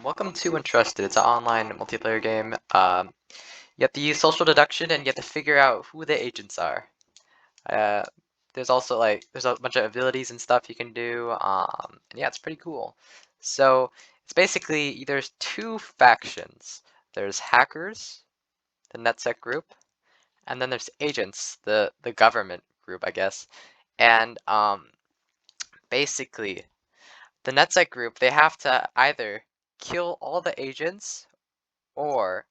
Welcome to Untrusted. It's an online multiplayer game. You have to use social deduction and you have to figure out who the agents are. Uh, there's also there's a bunch of abilities and stuff you can do. And yeah, it's pretty cool. So it's basically there's two factions. There's hackers, the NetSec group, and then there's agents, the government group, I guess. And basically the NetSec group, they have to either kill all the agents or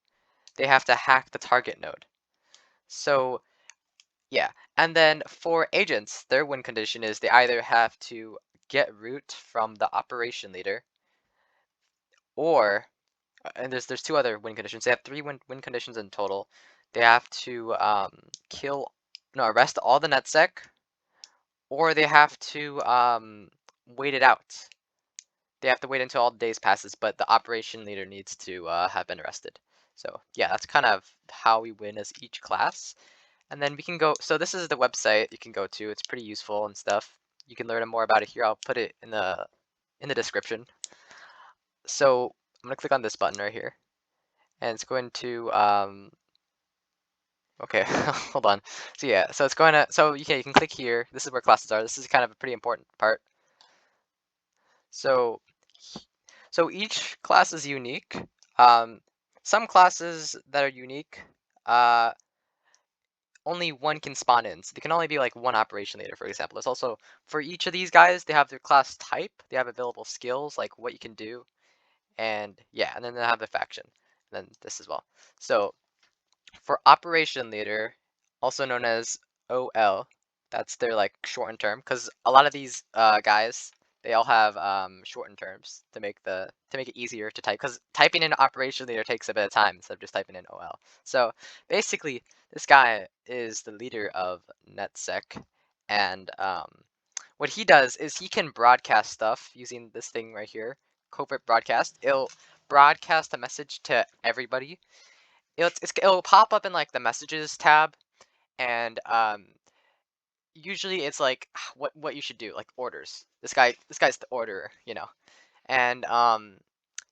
they have to hack the target node. So yeah, and then for agents, their win condition is they either have to get root from the operation leader, or and there's two other win conditions. They have three win conditions in total. They have to arrest all the NetSec, or they have to wait it out. They have to wait until all the days passes, but the operation leader needs to have been arrested. So yeah, that's kind of how we win as each class. And then we can go, so this is the website you can go to. It's pretty useful and stuff. You can learn more about it here. I'll put it in the description. So I'm gonna click on this button right here. And it's going to, okay, hold on. So yeah, so it's going to, so you can click here. This is where classes are. This is kind of a pretty important part. So each class is unique. Some classes that are unique, only one can spawn in. So they can only be like one operation leader, for example. There's also, for each of these guys, they have their class type. They have available skills, like what you can do. And yeah, and then they have the faction. And then this as well. So for operation leader, also known as OL, that's their like shortened term. Because a lot of these guys, they all have shortened terms to make it easier to type. Because typing in operation leader takes a bit of time instead of just typing in OL. So basically, this guy is the leader of NetSec, and what he does is he can broadcast stuff using this thing right here, Covert Broadcast. It'll broadcast a message to everybody. It'll pop up in like the messages tab, and usually it's like what you should do, like orders. This guy's the orderer, you know. And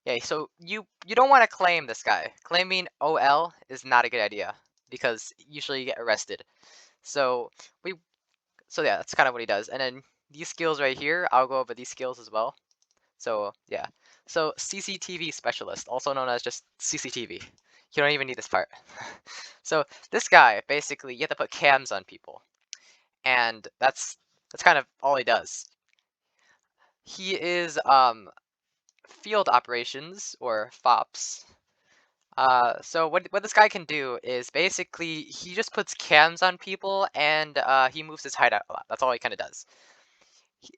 yeah, so you don't want to claim this guy. Claiming OL is not a good idea because usually you get arrested. So yeah, that's kind of what he does. And then these skills right here, I'll go over these skills as well. So yeah, so CCTV specialist, also known as just CCTV. You don't even need this part. So this guy, basically, you have to put cams on people, and that's kind of all he does. He is field operations, or FOPS. So what this guy can do is basically he just puts cams on people, and he moves his hideout a lot. That's all he kind of does.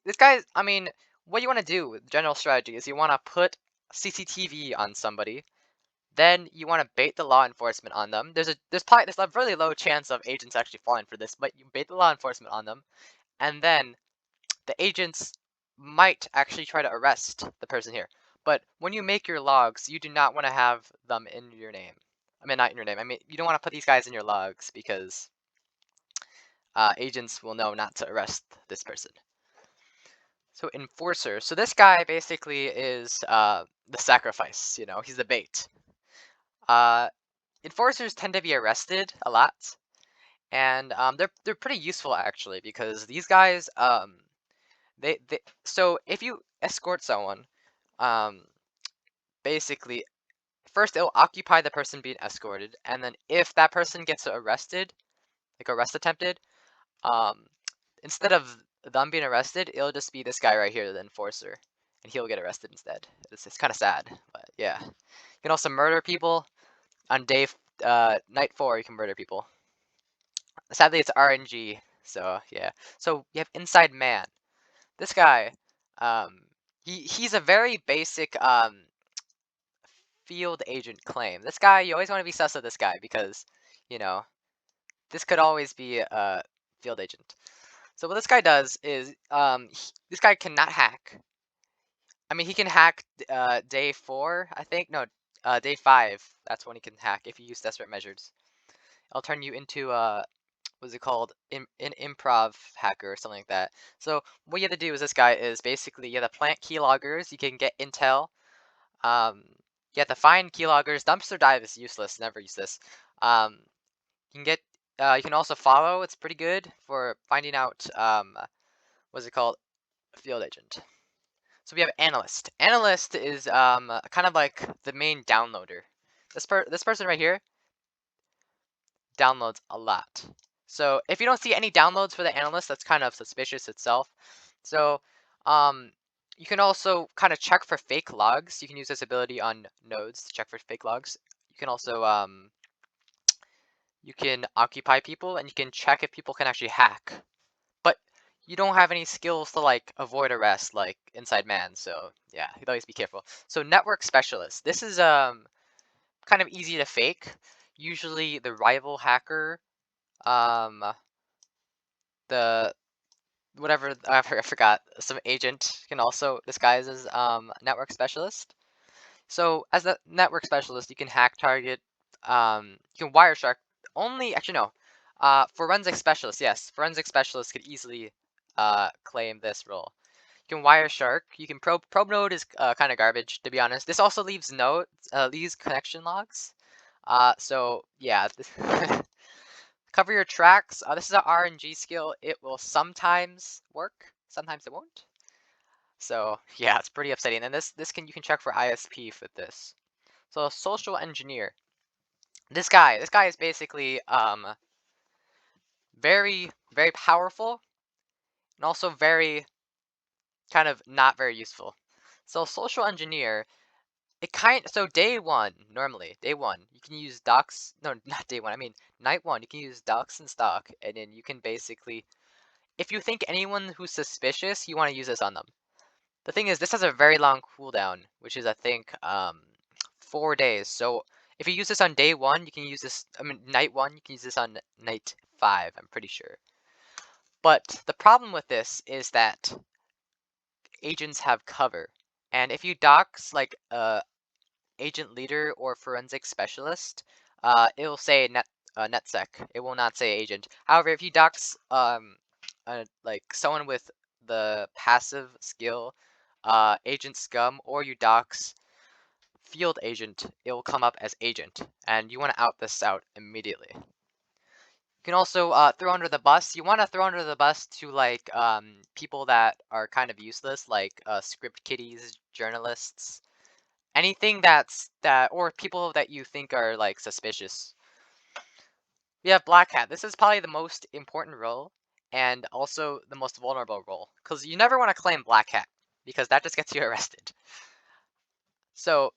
This guy, I mean, what you want to do with general strategy is you want to put CCTV on somebody, then you want to bait the law enforcement on them. There's a really low chance of agents actually falling for this, but you bait the law enforcement on them, and then the agents might actually try to arrest the person here. But when you make your logs, you do not want to have them in your name. I mean, not in your name. I mean, you don't want to put these guys in your logs because agents will know not to arrest this person. So enforcer. So this guy basically is the sacrifice. You know, he's the bait. Enforcers tend to be arrested a lot, and they're pretty useful actually, because these guys they so if you escort someone, basically first it'll occupy the person being escorted, and then if that person gets arrested, like arrest attempted, instead of them being arrested, it'll just be this guy right here, the enforcer, and he'll get arrested instead. It's kind of sad, but yeah. You can also murder people on night 4. You can murder people. Sadly, it's RNG, so yeah. So you have Inside Man. This guy, he's a very basic field agent claim. This guy, you always want to be sus of this guy because, you know, this could always be a field agent. So what this guy does is, this guy cannot hack. I mean, he can hack day 4, I think. No, day 5. That's when he can hack if you use desperate measures. I'll turn you into what's it called? An improv hacker or something like that. So what you have to do is this guy is basically you have to plant keyloggers. You can get intel. You have to find keyloggers. Dumpster dive is useless. Never use this. You can get. You can also follow. It's pretty good for finding out. What's it called? Field agent. So we have Analyst. Analyst is kind of like the main downloader. This person right here downloads a lot. So if you don't see any downloads for the Analyst, that's kind of suspicious itself. So you can also kind of check for fake logs. You can use this ability on nodes to check for fake logs. You can also you can occupy people, and you can check if people can actually hack. But you don't have any skills to like avoid arrest like Inside Man, so yeah, you'd always be careful. So Network Specialist. This is kind of easy to fake. Usually the rival hacker, the whatever I forgot, some agent can also disguise as Network Specialist. So as the Network Specialist, you can hack target, you can Wireshark. Only actually no, Forensic Specialist. Yes, Forensic Specialist could easily claim this role. You can Wireshark. You can probe node is kind of garbage, to be honest. This also leaves nodes, leaves connection logs. So yeah, cover your tracks. This is an RNG skill. It will sometimes work, sometimes it won't. So yeah, it's pretty upsetting. And this you can check for ISP with this. So Social Engineer. This guy is basically very powerful and also very kind of not very useful. So Social Engineer, so day one, normally day one, you can use docs. No, not day one. I mean night one. You can use docs and stock, and then you can basically, if you think anyone who's suspicious, you want to use this on them. The thing is, this has a very long cooldown, which is I think 4 days. So if you use this on day one, you can use this. I mean night one, you can use this on night 5. I'm pretty sure. But the problem with this is that agents have cover, and if you dox like agent leader or forensic specialist, it'll say netsec. It will not say agent. However, if you dox like someone with the passive skill, agent scum, or you dox field agent, it will come up as agent, and you want to out this out immediately. You can also throw under the bus. You want to throw under the bus to like people that are kind of useless, like script kiddies, journalists, anything or people that you think are like suspicious. We have Blackhat. This is probably the most important role and also the most vulnerable role, because you never want to claim Blackhat because that just gets you arrested. So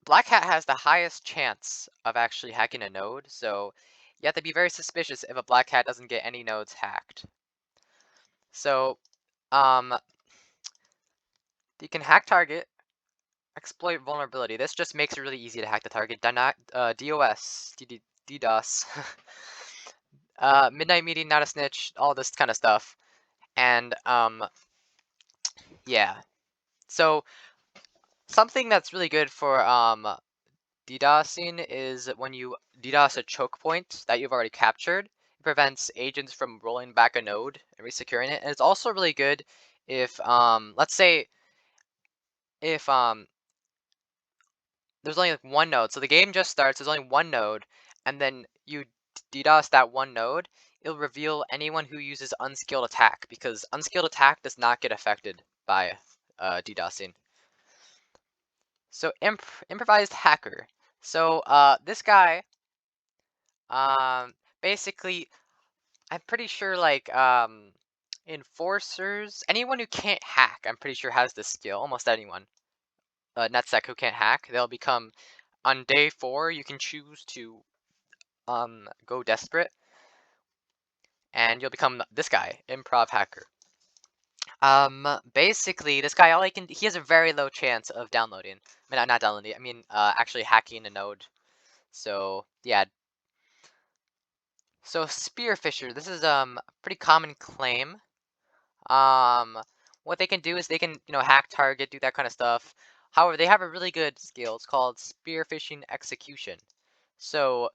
Blackhat has the highest chance of actually hacking a node, so you have to be very suspicious if a Blackhat doesn't get any nodes hacked. So you can hack target, exploit vulnerability. This just makes it really easy to hack the target. DOS, DDoS, midnight meeting, not a snitch, all this kind of stuff. And yeah. So something that's really good for DDoSing is when you DDoS a choke point that you've already captured. It prevents agents from rolling back a node and resecuring it. And it's also really good if let's say if there's only like one node. So the game just starts, there's only one node, and then you DDoS that one node, it'll reveal anyone who uses unskilled attack, because unskilled attack does not get affected by DDoSing. So Improvised Hacker. So this guy, basically, I'm pretty sure like enforcers, anyone who can't hack, I'm pretty sure has this skill. Almost anyone. NetSec who can't hack, they'll become, on day 4, you can choose to go desperate, and you'll become this guy, Improv Hacker. Basically, this guy, he has a very low chance of downloading. I mean, not downloading, I mean, actually hacking a node. So, yeah. So, Spearphisher, this is a pretty common claim. What they can do is they can, hack target, do that kind of stuff. However, they have a really good skill. It's called Spearphishing Execution. So,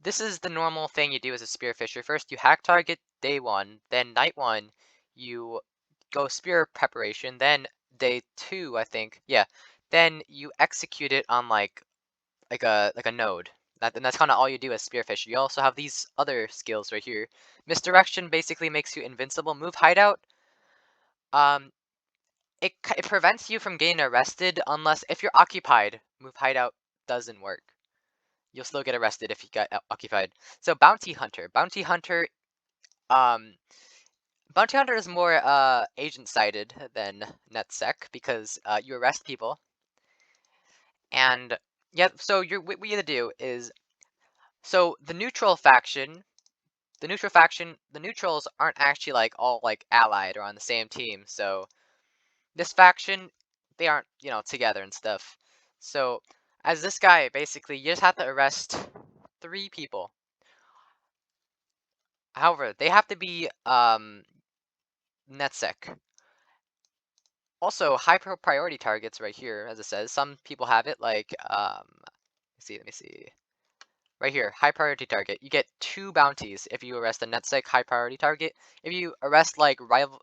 this is the normal thing you do as a spearphisher. First, you hack target day 1, then night 1, you go spear preparation, then day 2, I think. Yeah, then you execute it on like a node. And that's kind of all you do as Spearphisher. You also have these other skills right here. Misdirection basically makes you invincible. Move Hideout. It prevents you from getting arrested unless if you're occupied. Move Hideout doesn't work. You'll still get arrested if you get occupied. So Bounty Hunter. Bounty Hunter is more agent-sided than NetSec because you arrest people. And yeah, so what you have to do is, so the neutrals aren't actually like all like allied or on the same team. So this faction, they aren't, together and stuff. So as this guy, basically, you just have to arrest 3 people. However, they have to be NetSec. Also, high priority targets right here, as it says. Some people have it, like let me see. Right here, high priority target. You get 2 bounties if you arrest a NetSec high priority target. If you arrest like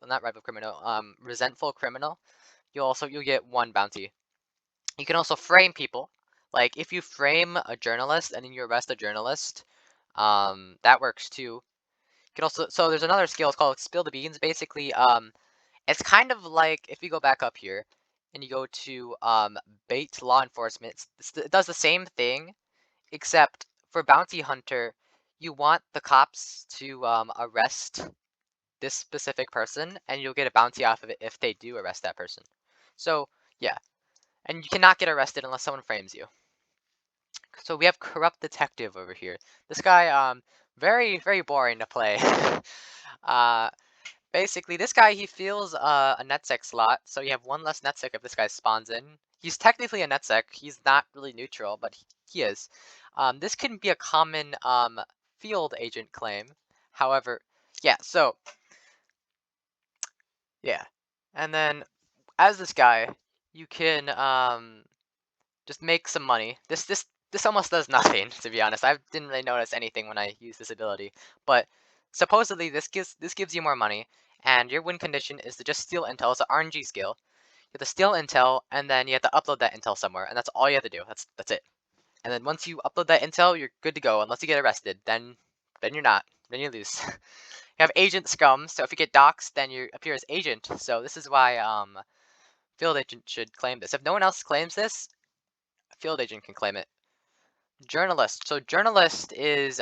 not rival criminal, resentful criminal, you'll get 1 bounty. You can also frame people. Like if you frame a journalist and then you arrest a journalist, that works too. You can also, so there's another skill, it's called Spill the Beans. Basically, it's kind of like if you go back up here and you go to bait law enforcement, it does the same thing, except for bounty hunter, you want the cops to arrest this specific person, and you'll get a bounty off of it if they do arrest that person. So yeah, and you cannot get arrested unless someone frames you. So we have Corrupt Detective over here. This guy, very, very boring to play. Basically, this guy, he fills a NetSec slot, so you have 1 less NetSec if this guy spawns in. He's technically a NetSec. He's not really neutral, but he is. This can be a common field agent claim. However, yeah, so, yeah. And then, as this guy, you can just make some money. This almost does nothing, to be honest. I didn't really notice anything when I used this ability, but supposedly this gives you more money, and your win condition is to just steal intel. It's an RNG skill. You have to steal intel, and then you have to upload that intel somewhere, and that's all you have to do. That's it. And then once you upload that intel, you're good to go, unless you get arrested. Then you're not. Then you lose. You have agent scum, so if you get doxxed, then you appear as agent. So this is why field agent should claim this. If no one else claims this, field agent can claim it. Journalist. So journalist is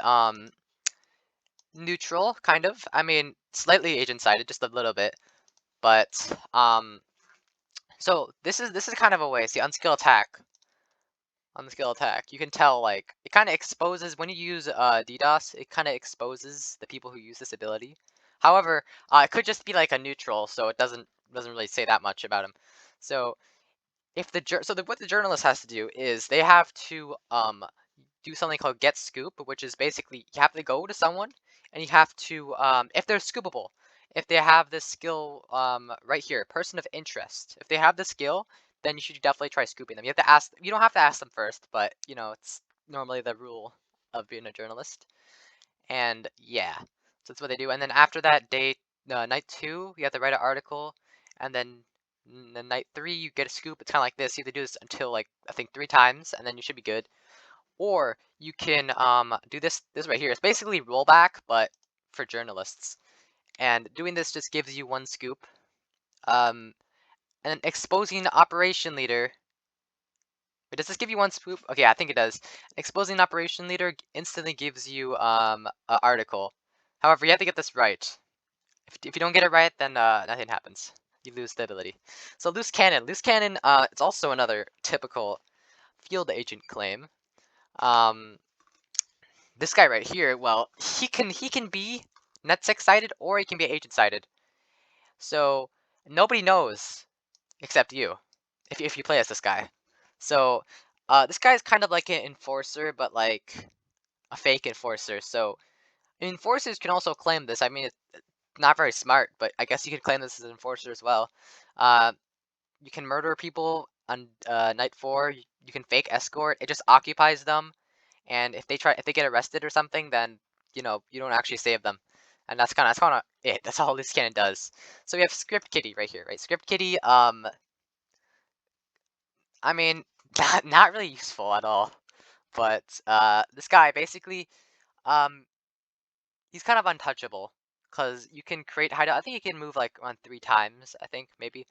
neutral, kind of. I mean, slightly agent-sided, just a little bit. But so this is kind of a way. See, unskill attack. On the skill attack, you can tell like it kind of exposes when you use DDoS. It kind of exposes the people who use this ability. However, it could just be like a neutral, so it doesn't really say that much about him. So if what the journalist has to do is they have to do something called get scoop, which is basically you have to go to someone and you have to if they're scoopable, if they have this skill right here, person of interest. If they have the skill, then you should definitely try scooping them. You have to ask. You don't have to ask them first, but it's normally the rule of being a journalist. And yeah, so that's what they do. And then after that, night 2, you have to write an article, and then night 3 you get a scoop. It's kind of like this. You have to do this until like I think 3 times, and then you should be good. Or you can do this right here. It's basically rollback, but for journalists. And doing this just gives you 1 scoop. And then exposing operation leader. Wait, does this give you 1 scoop? Okay, I think it does. Exposing operation leader instantly gives you an article. However, you have to get this right. If you don't get it right, then nothing happens. You lose the ability. So loose cannon. Loose cannon. It's also another typical field agent claim. This guy right here, well, he can be NetSec-sided or he can be agent-sided. So nobody knows except you if you play as this guy. So this guy is kind of like an enforcer, but like a fake enforcer. So enforcers can also claim this. I mean, it's not very smart, but I guess you could claim this as an enforcer as well. You can murder people on night 4. You can fake escort. It just occupies them. And if they get arrested or something, then you don't actually save them, and that's kind of it. That's all this cannon does. So we have Script Kiddie right here, right? Script Kiddie. I mean, not really useful at all. But this guy basically, um, he's kind of untouchable because you can create hideout. I think you can move like around 3 times. I think maybe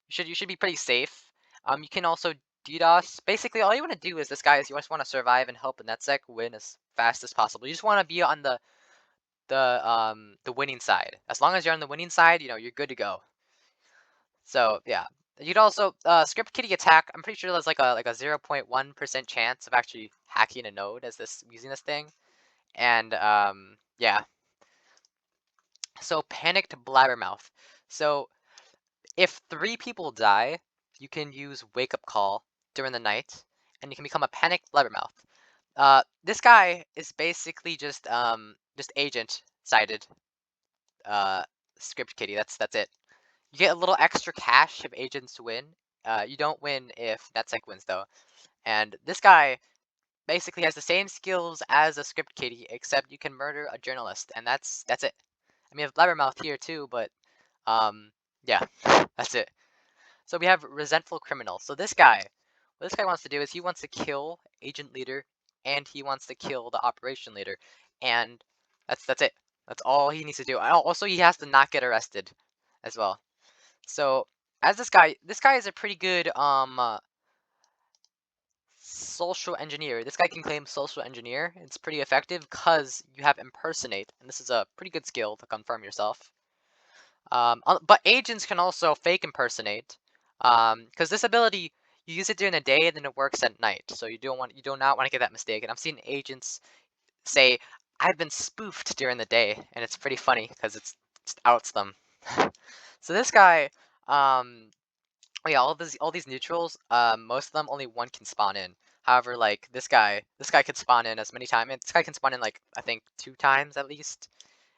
you should be pretty safe. You can also DDoS. Basically, all you want to do is this guy is you just want to survive and help the NetSec win as fast as possible. You just want to be on the winning side. As long as you're on the winning side, you're good to go. So yeah, you'd also script kiddie attack. I'm pretty sure there's like a 0.1% chance of actually hacking a node as this using this thing, and yeah. So panicked blabbermouth. So if 3 people die, you can use wake up call during the night, and you can become a panicked blabbermouth. This guy is basically just agent sided script kiddie. That's it. You get a little extra cash if agents win. You don't win if NetSec wins though. And this guy basically has the same skills as a script kiddie, except you can murder a journalist, and that's it. I mean, you have Blabbermouth here too, but yeah, that's it. So we have Resentful Criminal. So this guy, what this guy wants to do is he wants to kill agent leader, and he wants to kill the operation leader, and that's it. That's all he needs to do. Also, he has to not get arrested, as well. So as this guy is a pretty good social engineer. This guy can claim social engineer. It's pretty effective because you have impersonate, and this is a pretty good skill to confirm yourself. But agents can also fake impersonate, because this ability you use it during the day and then it works at night. So you do not want to get that mistake. And I've seen agents say, "I've been spoofed during the day," and it's pretty funny because it just outs them. So this guy, oh yeah, all these neutrals, most of them only one can spawn in. However, like this guy can spawn in as many times. This guy can spawn in like I think 2 times at least,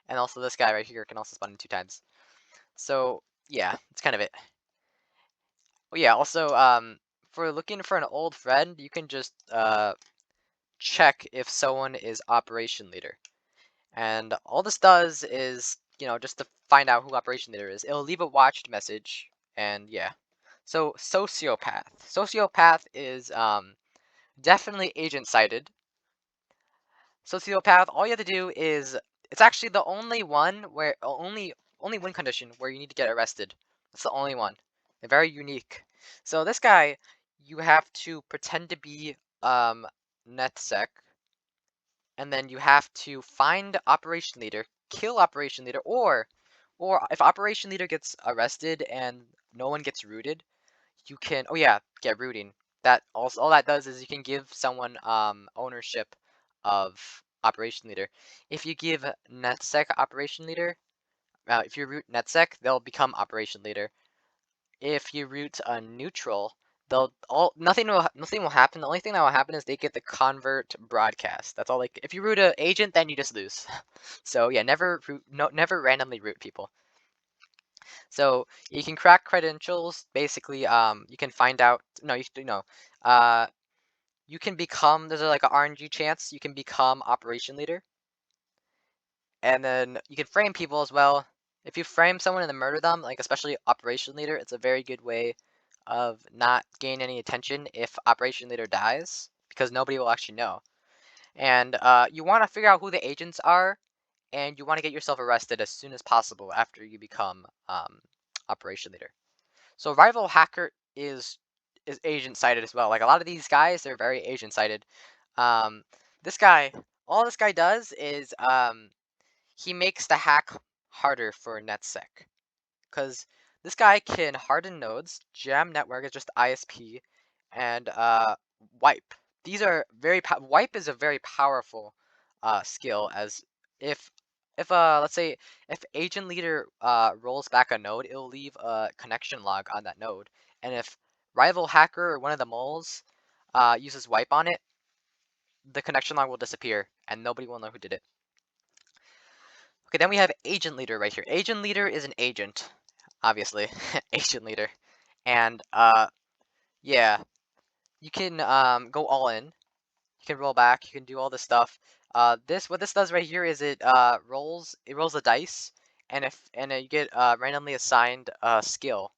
and also this guy right here can also spawn in 2 times. So yeah, that's kind of it. Oh yeah, also for looking for an old friend, you can just check if someone is operation leader, and all this does is just to find out who operation leader is. It'll leave a watched message, and yeah. So Sociopath. Sociopath is definitely agent sided. Sociopath, all you have to do is it's actually the only one where only one condition where you need to get arrested. That's the only one. They're very unique. So this guy, you have to pretend to be NetSec, and then you have to find operation leader, kill operation leader, or if operation leader gets arrested and no one gets rooted, you can get rooting. That also all that does is you can give someone ownership of operation leader. If you give NetSec operation leader, if you root NetSec, they'll become operation leader. If you root a neutral, nothing will happen. The only thing that will happen is they get the Covert Broadcast. That's all. Like if you root an agent, then you just lose. So yeah, never randomly root people. So you can crack credentials. Basically, you can find out. No, you can become. There's like an RNG chance you can become operation leader, and then you can frame people as well. If you frame someone and then murder them, like especially operation leader, it's a very good way of not gaining any attention if operation leader dies, because nobody will actually know. And you want to figure out who the agents are, and you want to get yourself arrested as soon as possible after you become operation leader. So rival hacker is agent sided as well. Like a lot of these guys, they're very agent sided. This guy, all this guy does is he makes the hack harder for NetSec, because this guy can harden nodes, jam network is just ISP, and wipe. These are wipe is a very powerful skill, as if let's say if agent leader rolls back a node, it'll leave a connection log on that node, and if rival hacker or one of the moles uses wipe on it, the connection log will disappear and nobody will know who did it. Okay, then we have agent leader right here. Agent leader is an agent, obviously, agent leader, and yeah, you can go all in. You can roll back. You can do all this stuff. What this does right here is it rolls the dice, and you get randomly assigned a skill.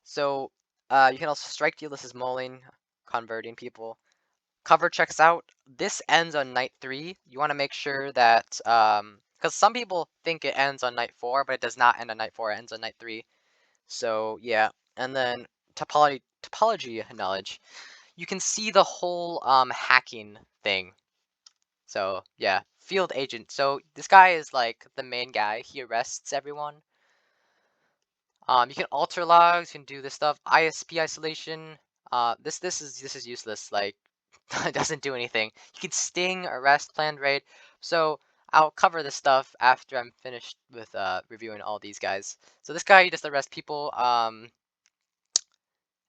So You can also strike deal. This is mulling, converting people. Cover checks out. This ends on night 3. You want to make sure that because some people think it ends on night 4, but it does not end on night 4. It ends on night 3. So yeah, and then topology knowledge. You can see the whole hacking thing. So yeah, field agent. So this guy is like the main guy. He arrests everyone. You can alter logs. You can do this stuff. ISP isolation. This is useless. Like it doesn't do anything. You can sting, arrest, planned raid. So I'll cover this stuff after I'm finished with reviewing all these guys. So this guy, you just arrest people.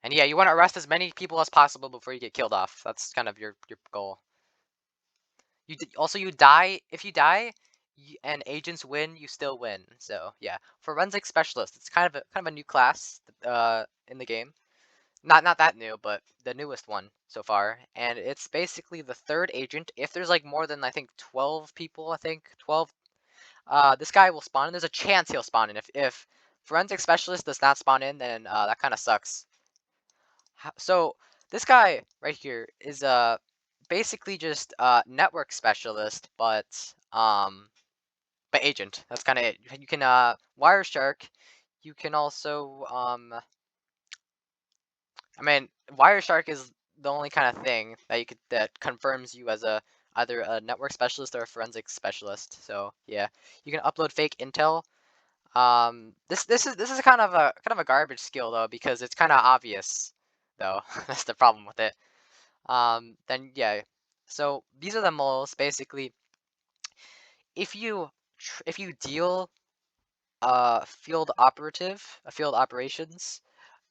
And yeah, you want to arrest as many people as possible before you get killed off. That's kind of your goal. You die if you die, and agents win, you still win. So yeah, forensic specialist. It's kind of a new class in the game. Not that new, but the newest one so far. And it's basically the third agent. If there's like more than I think 12 people, I think 12. This guy will spawn in. There's a chance he'll spawn in. If forensic specialist does not spawn in, then that kind of sucks. So this guy right here is basically just network specialist, but agent. That's kind of it. You can Wireshark. You can also I mean Wireshark is the only kind of thing that that confirms you as either a network specialist or a forensic specialist. So yeah, you can upload fake intel. This is kind of a garbage skill though, because it's kind of obvious though. That's the problem with it. Then yeah, so these are the moles basically. If you deal field operations,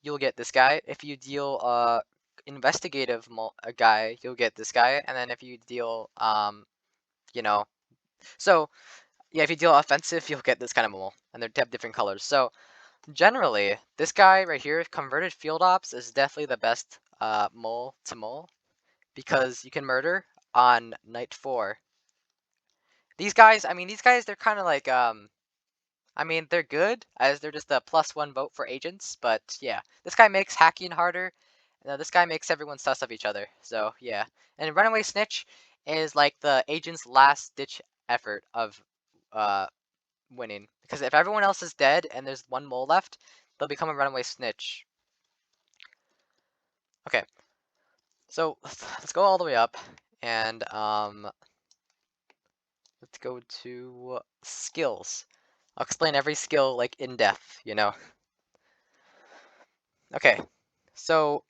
you'll get this guy. If you deal investigative a guy, you'll get this guy. And then if you deal you know, so yeah, if you deal offensive, you'll get this kind of mole, and they have different colors. So generally, this guy right here, converted field ops, is definitely the best mole to mole, because you can murder on night 4. These guys, they're kind of like they're good, as they're just a +1 vote for agents. But yeah, this guy makes hacking harder. This guy makes everyone sus of each other. So yeah, and runaway snitch is like the agent's last ditch effort of winning, because if everyone else is dead and there's one mole left, they'll become a runaway snitch. Okay, so let's go all the way up, and let's go to skills. I'll explain every skill like in depth, Okay, so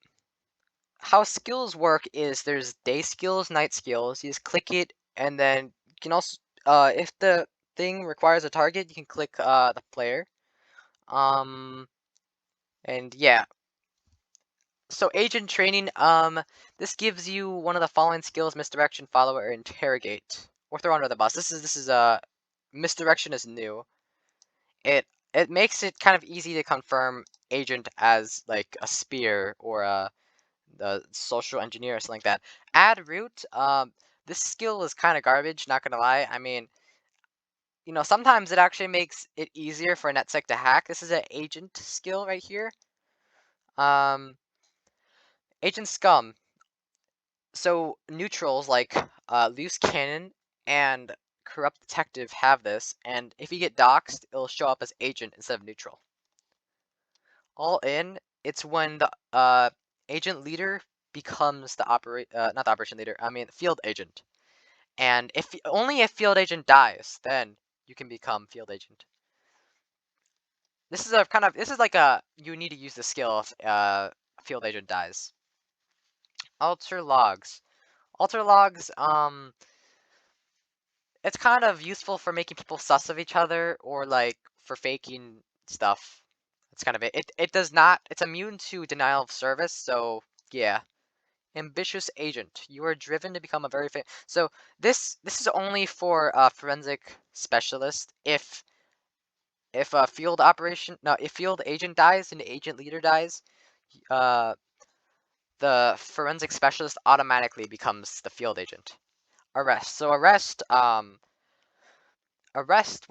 how skills work is there's day skills, night skills. You just click it, and then you can also, if the thing requires a target, you can click the player. And yeah. So agent training, this gives you one of the following skills: misdirection, follow, or interrogate, or throw under the bus. This is misdirection is new. It makes it kind of easy to confirm agent as like a spear or the social engineer or something like that. Add root. This skill is kind of garbage. Not gonna lie. Sometimes it actually makes it easier for a NetSec to hack. This is an agent skill right here. Agent Scum. So neutrals like loose cannon and corrupt detective have this, and if you get doxxed, it'll show up as agent instead of neutral. All in, it's when the agent leader becomes the not the operation leader. Field agent. And only if field agent dies, then you can become field agent. This is like you need to use the skill if field agent dies. Alter logs. Alter logs, it's kind of useful for making people sus of each other, or like for faking stuff. That's kind of it. It does not. It's immune to denial of service. So yeah. Ambitious agent. You are driven to become a very So this is only for forensic specialist. If a field agent dies and the agent leader dies, the forensic specialist automatically becomes the field agent. Arrest. So arrest. When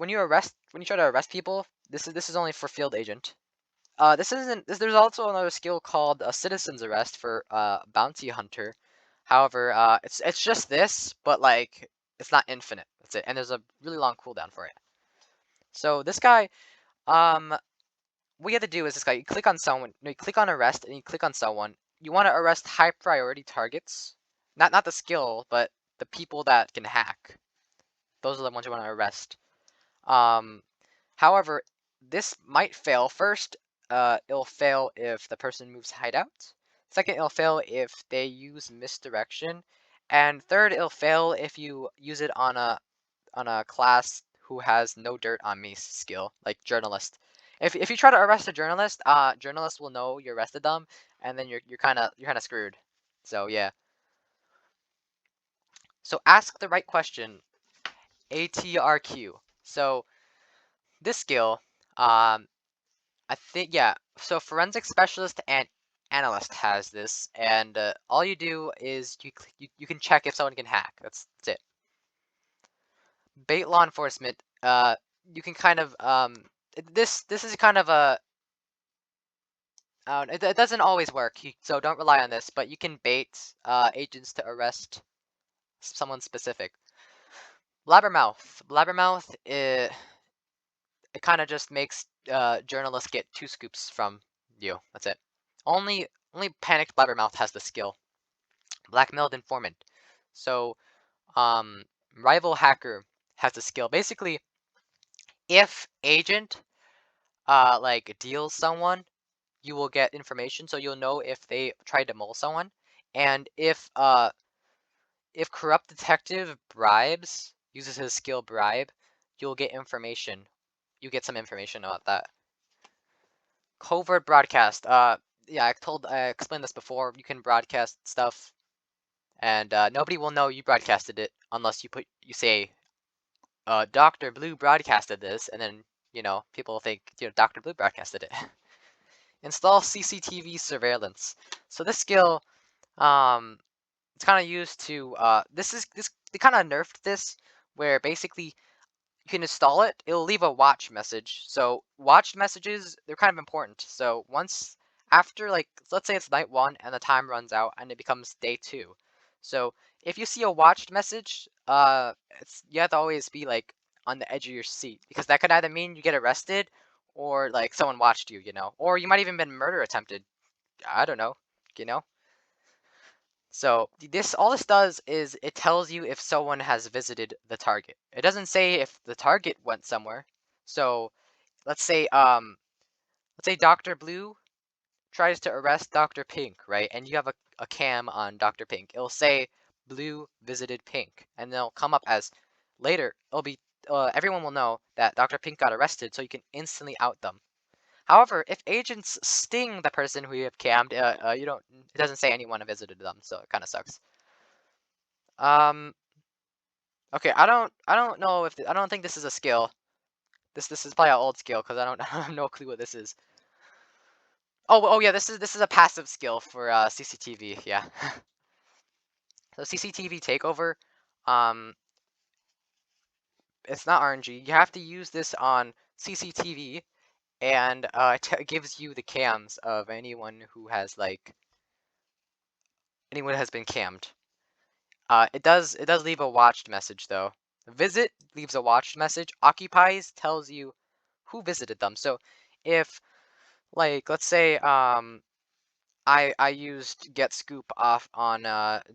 you try to arrest people, this is only for field agent. There's also another skill called a citizen's arrest for bounty hunter. However, it's just this, but like it's not infinite. That's it, and there's a really long cooldown for it. So this guy, what you have to do is this guy. You click on someone. No, you click on arrest, and you click on someone. You want to arrest high priority targets, not the skill, but the people that can hack. Those are the ones you want to arrest. However, this might fail. First, it'll fail if the person moves hideout. Second, it'll fail if they use misdirection. And third, it'll fail if you use it on a class who has no dirt on me skill, like journalist. If you try to arrest a journalist, journalist will know you arrested them, and then you're kind of screwed. So yeah. So ask the right question. ATRQ. So this skill, I think, yeah. So forensic specialist and analyst has this, and all you do is you can check if someone can hack. That's it. Bait law enforcement. You can kind of this is kind of a it doesn't always work, so don't rely on this. But you can bait agents to arrest someone specific. Blabbermouth. Blabbermouth. It kind of just makes journalists get 2 scoops from you. That's it. Only panicked Blabbermouth has the skill. Blackmailed Informant. So, Rival Hacker has the skill. Basically, if agent like deals someone, you will get information, so you'll know if they tried to mole someone. And if corrupt detective uses his skill bribe, you'll get information. You get some information about that. Covert Broadcast. Yeah, I explained this before. You can broadcast stuff, and nobody will know you broadcasted it unless you say, Dr. Blue broadcasted this, and then people think Dr. Blue broadcasted it. Install CCTV surveillance. So this skill, it's kind of used to they kind of nerfed this, where basically you can install it. It'll leave a watch message. So watched messages, they're kind of important. So once after, like, let's say it's night 1 and the time runs out and it becomes day 2. So if you see a watched message, you have to always be like on the edge of your seat, because that could either mean you get arrested or like someone watched you, or you might even been murder attempted. I don't know, you know. So all this does is it tells you if someone has visited the target. It doesn't say if the target went somewhere. So let's say Dr. Blue tries to arrest Dr. Pink, right? And you have a cam on Dr. Pink. It'll say Blue visited Pink, and they'll come up as later. It'll be everyone will know that Dr. Pink got arrested, so you can instantly out them. However, if agents sting the person who you have cammed, it doesn't say anyone visited them, so it kind of sucks. Okay, I don't know if I don't think this is a skill. This is probably an old skill, because I have no clue what this is. Oh yeah, this is a passive skill for CCTV. Yeah. So CCTV Takeover, it's not RNG. You have to use this on CCTV, and it gives you the cams of anyone who has been cammed. It does leave a watched message though. Visit leaves a watched message. Occupies tells you who visited them. So if, like, let's say I used get scoop off on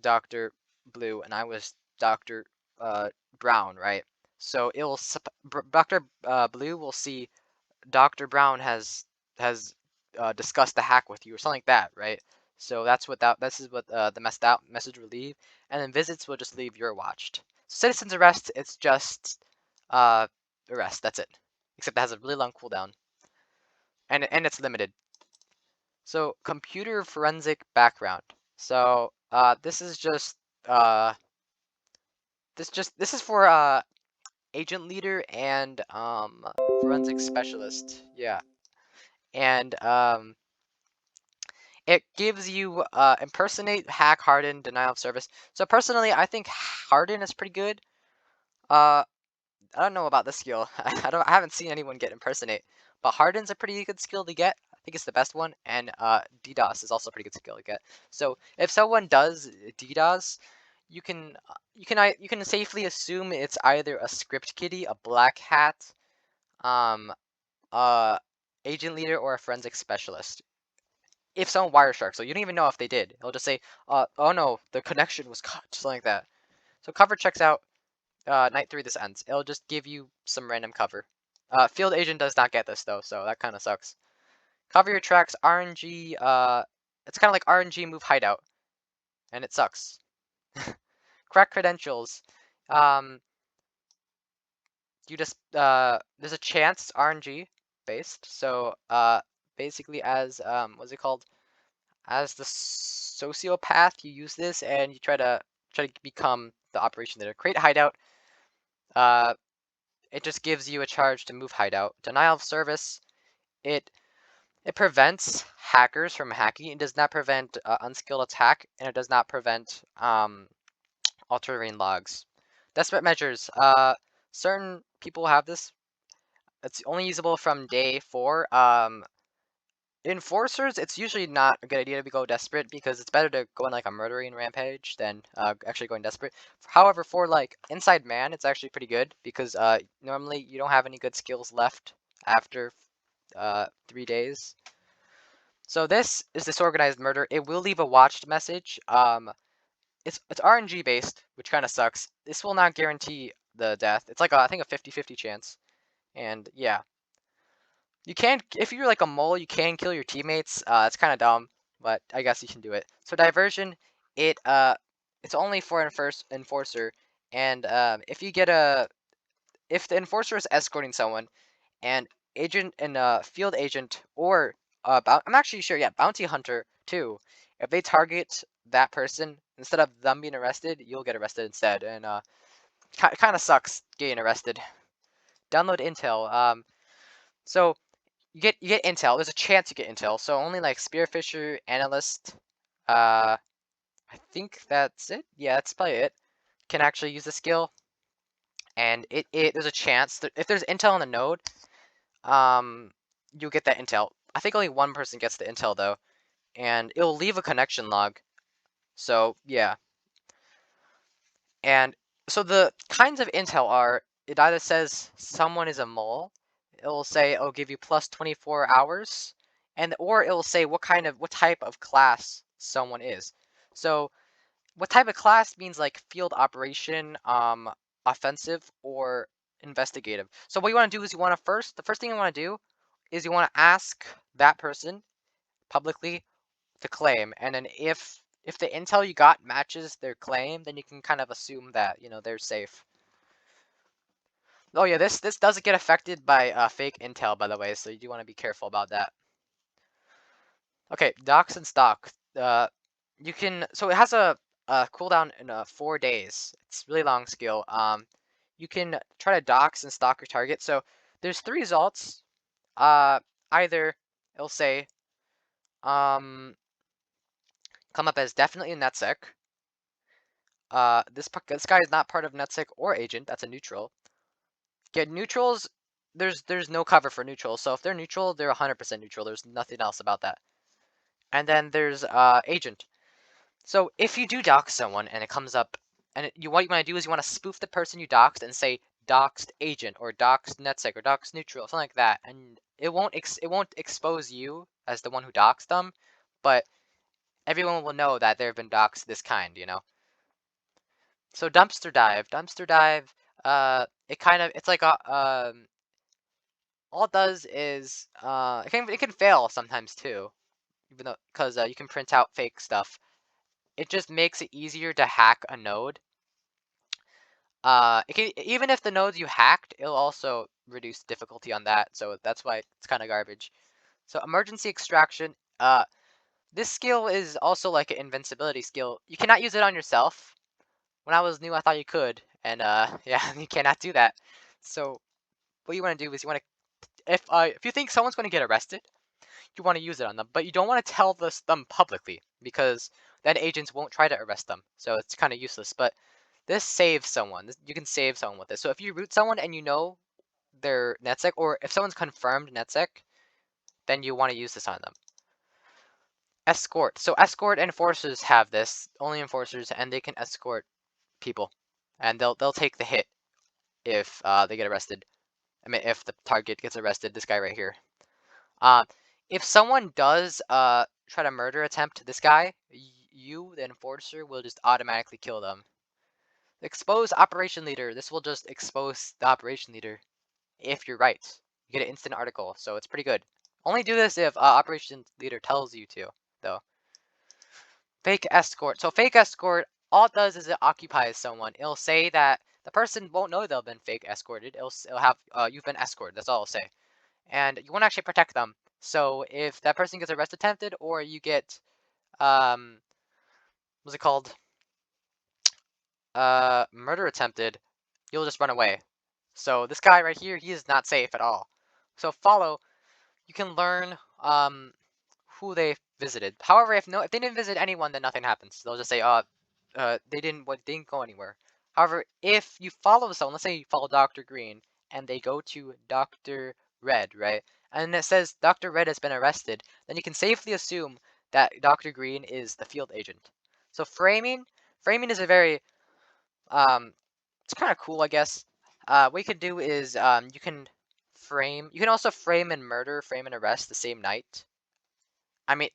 Dr. Blue, and I was Dr. Brown, right? So Dr. Blue will see Dr. Brown has discussed the hack with you, or something like that, right? So this is what the message will leave, and then visits will just leave your watched. Citizen's arrest, it's just arrest. That's it. Except it has a really long cooldown, and it's limited. So computer forensic background. So this is just this is for agent leader and forensic specialist. Yeah. And it gives you impersonate, hack, harden, denial of service. So personally, I think harden is pretty good. I don't know about this skill. I haven't seen anyone get impersonate, but harden's a pretty good skill to get. think it's the best one, and DDoS is also a pretty good skill to get. So if someone does DDoS, you can safely assume it's either a script kiddie, a Blackhat, agent leader, or a forensic specialist. If someone Wireshark, so you don't even know if they did. It'll just say, oh no, the connection was cut, something like that. So cover checks out. Night 3 this ends. It'll just give you some random cover. Field agent does not get this though, so that kind of sucks. Cover your tracks, RNG. It's kind of like RNG move hideout, and it sucks. Crack credentials. You just there's a chance it's RNG based. So basically as what's it called? As the sociopath, you use this and you try to become the operation leader. Create hideout. It just gives you a charge to move hideout. Denial of service. It prevents hackers from hacking. It does not prevent unskilled attack, and it does not prevent altering logs. Desperate measures. Certain people have this. It's only usable from day 4. Enforcers, it's usually not a good idea to go desperate because it's better to go on like a murdering rampage than actually going desperate. However, for like inside man, it's actually pretty good because normally you don't have any good skills left after 3 days. So this is disorganized murder. It will leave a watched message. It's RNG based, which kind of sucks. This will not guarantee the death. It's like I think a 50-50 chance. And yeah. You can, if you're like a mole, you can kill your teammates. It's kind of dumb, but I guess you can do it. So diversion, it's only for enforcer, and if the enforcer is escorting someone, and agent and field agent or I'm actually sure, yeah, bounty hunter too. If they target that person instead of them being arrested, you'll get arrested instead, and kind of sucks getting arrested. Download intel. So. You get intel. There's a chance you get intel. So only like Spearphisher, Analyst, I think that's it. Yeah, that's probably it. Can actually use the skill, and there's a chance that if there's intel on the node, you'll get that intel. I think only one person gets the intel though, and it'll leave a connection log. So yeah, and so the kinds of intel are it either says someone is a mole. It'll say it'll give you plus 24 hours, or it'll say what type of class someone is. So what type of class means like field operation, offensive, or investigative. So what you want to do is the first thing you want to do is you want to ask that person publicly to claim, and then if the intel you got matches their claim, then you can kind of assume that they're safe. Oh yeah, this doesn't get affected by fake intel, by the way, so you do want to be careful about that. Okay, docs and stock. You can so it has a cooldown in 4 days. It's really long skill. You can try to dox and stalk your target. So there's 3 results. Either it'll say come up as definitely a NetSec. This guy is not part of NetSec or agent. That's a neutral. Get neutrals. There's no cover for neutrals. So if they're neutral, they're 100% neutral. There's nothing else about that. And then there's agent. So if you do dox someone and it comes up, and what you want to do is you want to spoof the person you doxed and say doxed agent or doxed NetSec or doxed neutral, something like that, and it won't expose you as the one who doxed them, but everyone will know that they've been doxed this kind, So dumpster dive, it's like all it does is it can fail sometimes too, even though because you can print out fake stuff. It just makes it easier to hack a node. Even if the nodes you hacked, it'll also reduce difficulty on that. So that's why it's kind of garbage. So emergency extraction. This skill is also like an invincibility skill. You cannot use it on yourself. When I was new, I thought you could, and yeah, you cannot do that. So what you want to do is you want to, if you think someone's going to get arrested, you want to use it on them, but you don't want to tell them publicly because then agents won't try to arrest them. So it's kind of useless. But this saves someone. You can save someone with this. So if you root someone and you know they're NetSec, or if someone's confirmed NetSec, then you want to use this on them. Escort. So escort enforcers have this, only enforcers, and they can escort people, and they'll take the hit if they get arrested. I mean, if the target gets arrested, this guy right here. If someone does try to murder attempt this guy, you, the enforcer, will just automatically kill them. Expose operation leader. This will just expose the operation leader if you're right. You get an instant article, so it's pretty good. Only do this if operation leader tells you to, though. Fake escort. So fake escort, all it does is it occupies someone. It'll say that the person won't know they've been fake escorted. It'll have you've been escorted. That's all it'll say, and you won't actually protect them. So if that person gets arrest attempted or you get what's it called? Murder attempted, you'll just run away. So this guy right here, he is not safe at all. So follow, you can learn who they visited. However, if they didn't visit anyone, then nothing happens. They'll just say, they didn't go anywhere. However, if you follow someone, let's say you follow Dr. Green, and they go to Dr. Red, right? And it says Dr. Red has been arrested, then you can safely assume that Dr. Green is the field agent. So framing is a very it's kind of cool, I guess. What you can do is you can also frame and murder, frame and arrest the same night. I mean,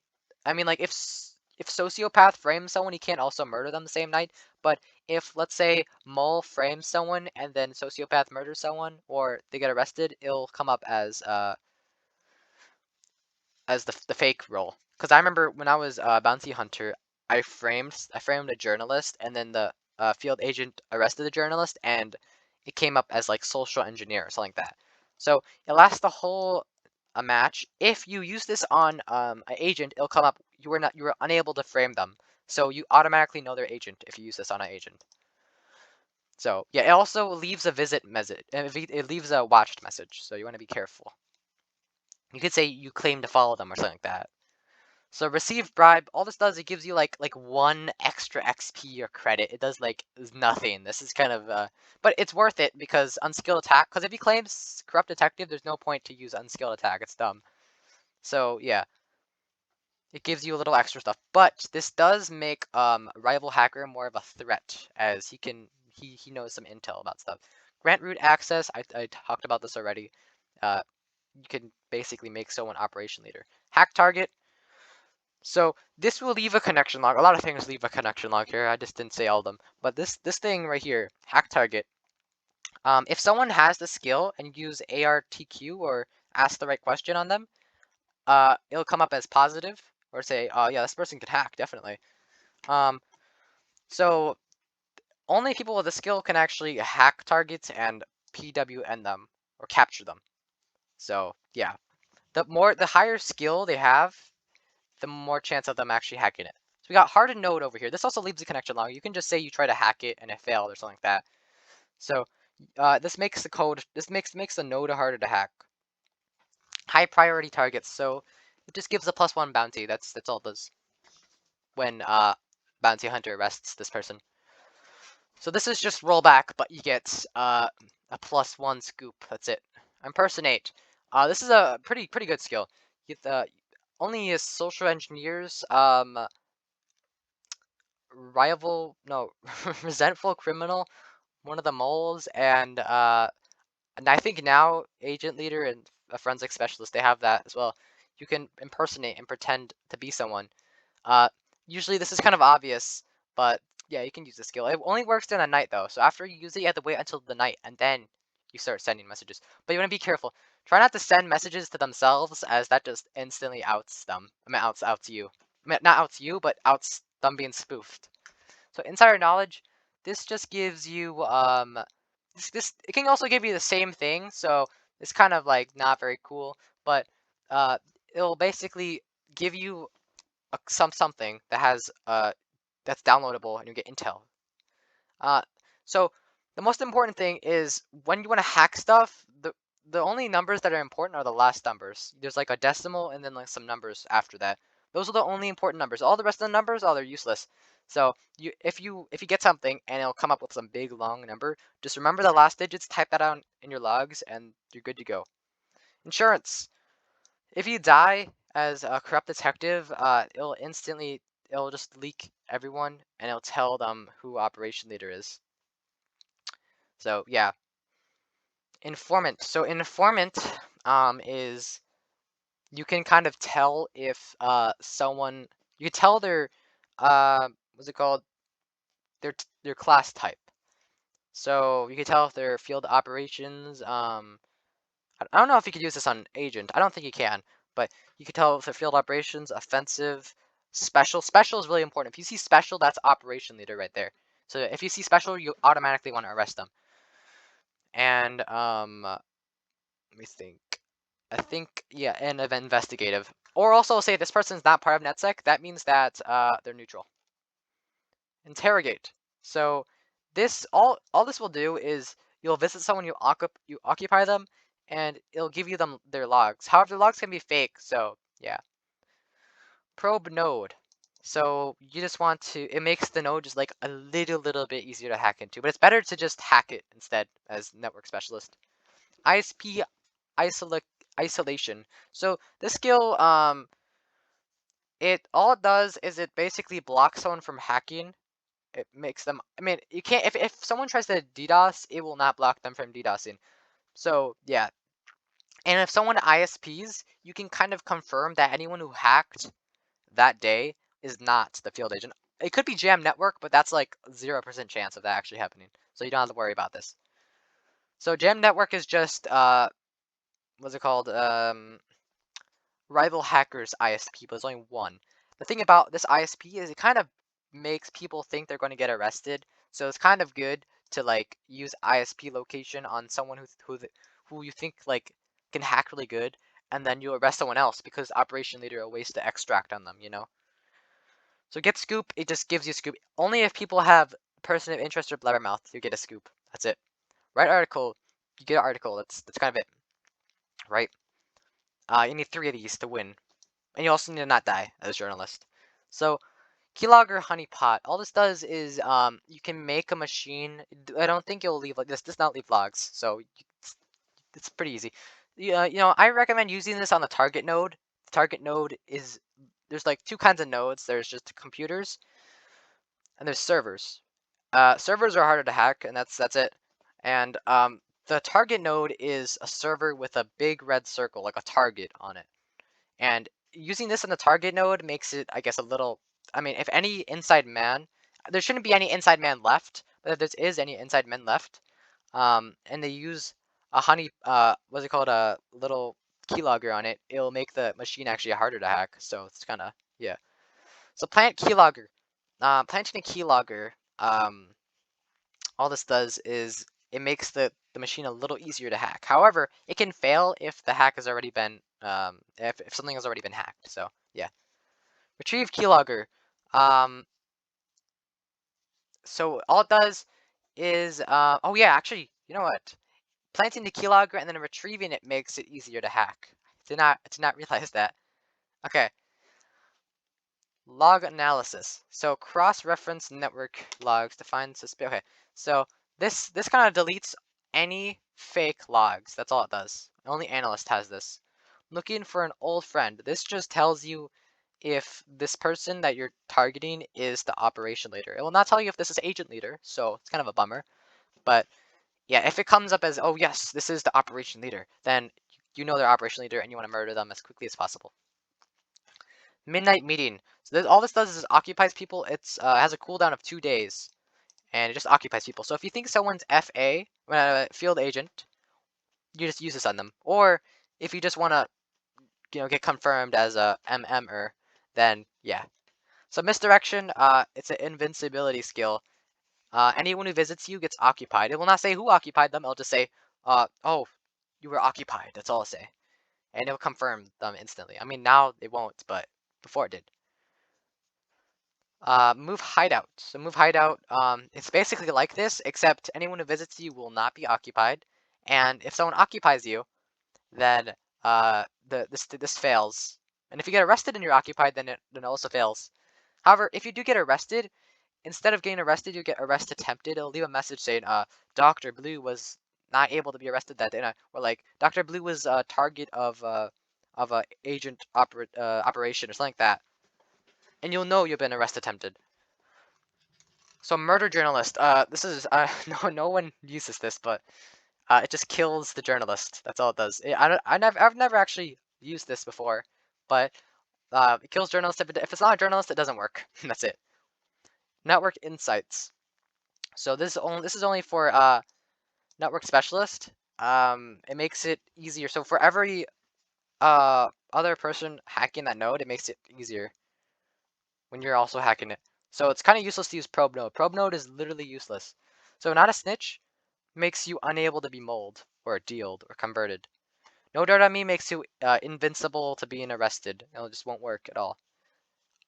like if Sociopath frames someone, he can't also murder them the same night. But if, let's say, Mole frames someone and then Sociopath murders someone, or they get arrested, it'll come up as the fake role. Because I remember when I was a bounty hunter, I framed a journalist, and then the field agent arrested the journalist, and it came up as like social engineer or something like that. So it lasts the whole match. If you use this on an agent, it'll come up you were unable to frame them. So you automatically know their agent if you use this on an agent. So yeah, it also leaves a visit message. It leaves a watched message, so you want to be careful. You could say you claim to follow them or something like that. So receive bribe, all this does, it gives you like 1 extra XP or credit. It does like nothing. This is kind of but it's worth it because unskilled attack, because if he claims corrupt detective, there's no point to use unskilled attack. It's dumb. So yeah. It gives you a little extra stuff. But this does make rival hacker more of a threat, as he knows some intel about stuff. Grant root access, I talked about this already. You can basically make someone operation leader. Hack target. So this will leave a connection log. A lot of things leave a connection log here. I just didn't say all of them. But this thing right here, hack target. If someone has the skill and use ATRQ or ask the right question on them, it'll come up as positive or say, oh yeah, this person could hack, definitely. So only people with a skill can actually hack targets and PWN them or capture them. So yeah, the higher skill they have, the more chance of them actually hacking it. So we got hardened node over here. This also leaves a connection log. You can just say you try to hack it and it failed or something like that. So this makes the code, this makes the node harder to hack. High priority targets. So it just gives a +1 bounty. That's all it does when bounty hunter arrests this person. So this is just rollback, but you get a +1 scoop. That's it. Impersonate. This is a pretty good skill. You get only social engineers, resentful criminal, one of the moles, and I think now agent leader and a forensic specialist, they have that as well. You can impersonate and pretend to be someone. Usually this is kind of obvious, but yeah, you can use the skill. It only works during the night though, so after you use it, you have to wait until the night, and then you start sending messages. But you want to be careful. Try not to send messages to themselves, as that just instantly outs them. I mean, outs you. I mean, not outs you, but outs them being spoofed. So insider knowledge, this just gives you it can also give you the same thing. So it's kind of like not very cool, but it'll basically give you something that has that's downloadable and you get intel. So the most important thing is when you want to hack stuff, the only numbers that are important are the last numbers. There's like a decimal and then like some numbers after that. Those are the only important numbers. All the rest of the numbers, they're useless. So if you get something and it'll come up with some big long number, just remember the last digits, type that out in your logs, and you're good to go. Insurance. If you die as a corrupt detective, it'll just leak everyone, and it'll tell them who operation leader is. So yeah. Informant. So informant is, you can kind of tell if someone, you can tell their what's it called, their class type. So you can tell if they're field operations. I don't know if you could use this on agent. I don't think you can, but you can tell if they're field operations, offensive, special. Special is really important. If you see special, that's operation leader right there. So if you see special, you automatically want to arrest them. And let me think. I think, yeah, and of investigative. Or also say this person's not part of NetSec. That means that they're neutral. Interrogate. So this all this will do is you'll visit someone, you occupy them, and it'll give you their logs. However, the logs can be fake. So yeah. Probe node. So you just want to, it makes the node just like a little bit easier to hack into, but it's better to just hack it instead as network specialist. ISP isolation. So this skill, all it does is it basically blocks someone from hacking. It makes them, I mean, you can't, if someone tries to DDoS, it will not block them from DDoSing. So yeah. And if someone ISPs, you can kind of confirm that anyone who hacked that day is not the field agent. It could be Jam Network, but that's like 0% chance of that actually happening. So you don't have to worry about this. So Jam Network is just what's it called? Rival Hackers ISP, but there's only one. The thing about this ISP is it kind of makes people think they're going to get arrested. So it's kind of good to like use ISP location on someone who you think like can hack really good, and then you arrest someone else because operation leader will waste the extract on them, you know. So get scoop, it just gives you scoop. Only if people have person of interest or blabbermouth, you get a scoop. That's it. Write article, you get an article. That's kind of it. Right? You need 3 of these to win. And you also need to not die as a journalist. So keylogger honeypot. All this does is you can make a machine. I don't think it'll leave like this. Does not leave logs. So it's pretty easy. You know, I recommend using this on the target node. The target node is, there's like 2 kinds of nodes. There's just computers, and there's servers. Servers are harder to hack, and that's it. And the target node is a server with a big red circle, like a target on it. And using this in the target node makes it, I guess, a little. I mean, if any inside man, there shouldn't be any inside man left. But if there is any inside men left, and they use a what's it called, a little keylogger on it, it'll make the machine actually harder to hack. So it's kind of, yeah. So plant keylogger. Planting a keylogger, all this does is it makes the machine a little easier to hack. However, it can fail if the hack has already been, if something has already been hacked. So yeah. Retrieve keylogger. So all it does is, oh yeah, actually, you know what? Planting the keylogger and then retrieving it makes it easier to hack. I did not realize that. Okay. Log analysis. So cross-reference network logs to find suspicious. Okay, so this kind of deletes any fake logs. That's all it does. Only Analyst has this. Looking for an old friend. This just tells you if this person that you're targeting is the operation leader. It will not tell you if this is agent leader, so it's kind of a bummer. But yeah, if it comes up as, oh yes, this is the operation leader, then you know they're operation leader and you want to murder them as quickly as possible. Midnight meeting. So all this does is occupies people. It's has a cooldown of 2 days, and it just occupies people. So if you think someone's FA, field agent, you just use this on them. Or if you just want to, get confirmed as a MMer, then yeah. So misdirection. It's an invincibility skill. Anyone who visits you gets occupied. It will not say who occupied them. It'll just say, oh, you were occupied. That's all it'll say, and it'll confirm them instantly. I mean, now it won't, but before it did. Move Hideout. So Move Hideout, it's basically like this, except anyone who visits you will not be occupied. And if someone occupies you, then this fails. And if you get arrested and you're occupied, then it also fails. However, if you do get arrested, instead of getting arrested, you get arrest attempted. It'll leave a message saying, Dr. Blue was not able to be arrested that day. Or like, Dr. Blue was a target of of a agent operation or something like that, and you'll know you've been arrest attempted. So murder journalist. This is no one uses this, but it just kills the journalist. That's all it does. I've never actually used this before, but it kills journalists. If it's not a journalist, it doesn't work. That's it. Network insights. So this is only for network specialist. It makes it easier. So for every other person hacking that node, it makes it easier when you're also hacking it. So it's kind of useless to use probe node. Probe node is literally useless. So not a snitch makes you unable to be moled or dealed or converted. No.me makes you invincible to being arrested. It just won't work at all.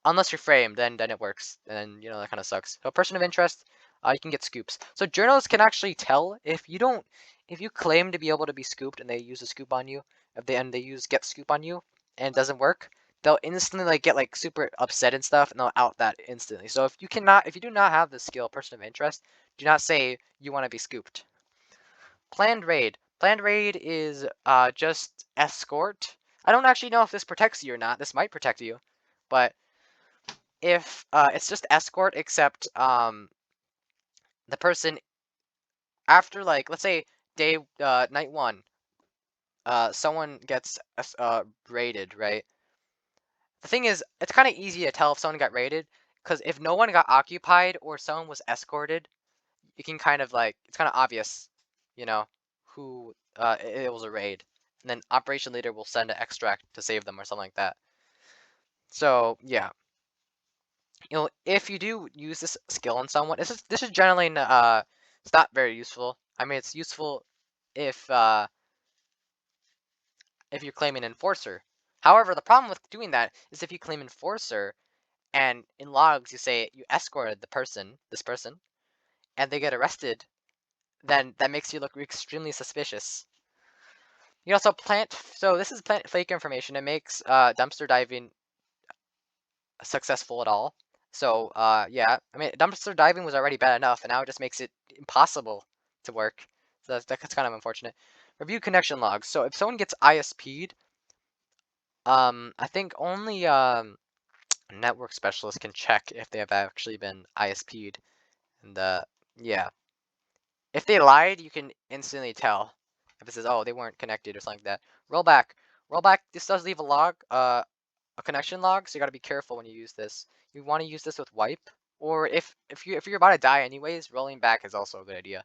Unless you're framed, then it works. And you know that kind of sucks. So person of interest, you can get scoops. So journalists can actually tell if you claim to be able to be scooped and they use a scoop on you, and they use get scoop on you and it doesn't work, they'll instantly get super upset and stuff, and they'll out that instantly. So if you do not have the skill person of interest, do not say you want to be scooped. Planned raid. Planned raid is just escort. I don't actually know if this protects you or not. This might protect you, but if it's just escort, except the person after let's say night 1, someone gets raided, right? The thing is, it's kind of easy to tell if someone got raided, because if no one got occupied or someone was escorted, you can kind of it's kind of obvious, you know, who it was a raid, and then operation leader will send an extract to save them or something like that. So yeah, if you do use this skill on someone, this is generally it's not very useful. I mean, it's useful if you're claiming enforcer. However, the problem with doing that is if you claim enforcer and in logs you say you escorted this person, and they get arrested, then that makes you look extremely suspicious. You also so this is plant fake information. It makes dumpster diving successful at all. So yeah, I mean dumpster diving was already bad enough, and now it just makes it impossible to work. So that's kind of unfortunate. Review connection logs. So if someone gets ISP'd, I think only network specialists can check if they have actually been ISP'd, and yeah, if they lied, you can instantly tell. If it says, oh, they weren't connected or something like that. Rollback. This does leave a log, a connection log, so you gotta be careful when you use this. You want to use this with wipe, or if you're about to die anyways, rolling back is also a good idea.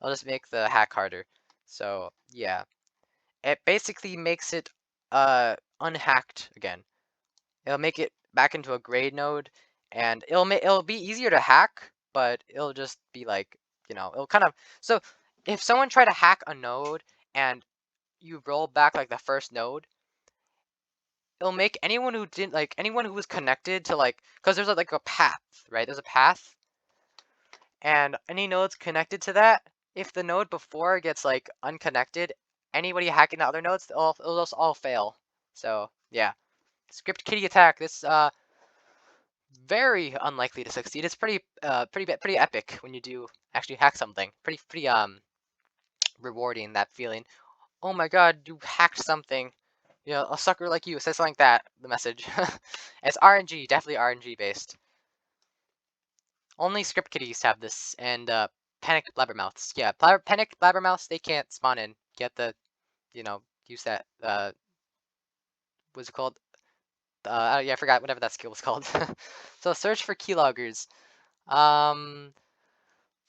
I'll just make the hack harder. So yeah, it basically makes it unhacked again. It'll make it back into a grade node, and it'll be easier to hack, but it'll just be it'll kind of so if someone tried to hack a node and you roll back the first node, it'll make anyone who didn't anyone who was connected to because there's a path, right? There's a path, and any nodes connected to that, if the node before gets unconnected, anybody hacking the other nodes, it'll just all fail. So yeah, script Kiddie attack. This very unlikely to succeed. It's pretty epic when you do actually hack something. Pretty rewarding, that feeling. Oh my god, you hacked something. You know, a sucker like you says something like that. The message. It's RNG, definitely RNG based. Only script kiddies have this, and panicked blabbermouths. Yeah, panicked blabbermouths, they can't spawn in. Get the, use that. What's it called? Yeah, I forgot whatever that skill was called. So search for keyloggers.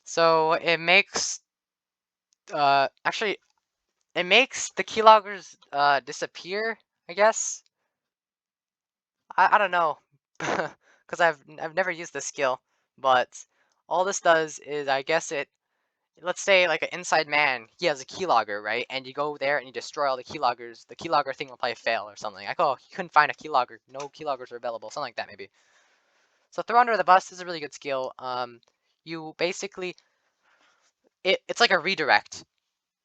So it makes actually it makes the keyloggers disappear, I guess. I don't know, because I've never used this skill, but all this does is I guess let's say an inside man, he has a keylogger, right? And you go there and you destroy all the keyloggers, the keylogger thing will probably fail or something. Oh, he couldn't find a keylogger, no keyloggers are available, something like that maybe. So throw under the bus is a really good skill. You basically it's like a redirect.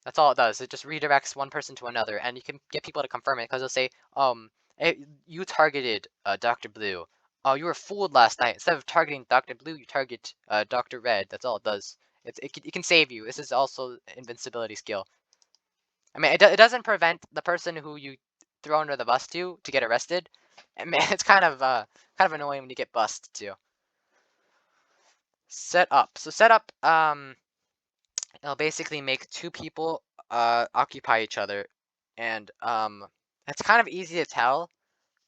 That's all it does. It just redirects one person to another, and you can get people to confirm it because they'll say, you targeted Dr. Blue. Oh, you were fooled last night. Instead of targeting Dr. Blue, you target Dr. Red. That's all it does. It can save you. This is also invincibility skill. I mean, it doesn't prevent the person who you throw under the bus to get arrested. And man, it's kind of annoying when you get busted too. Set up. So set up, it'll basically make two people occupy each other, and it's kind of easy to tell,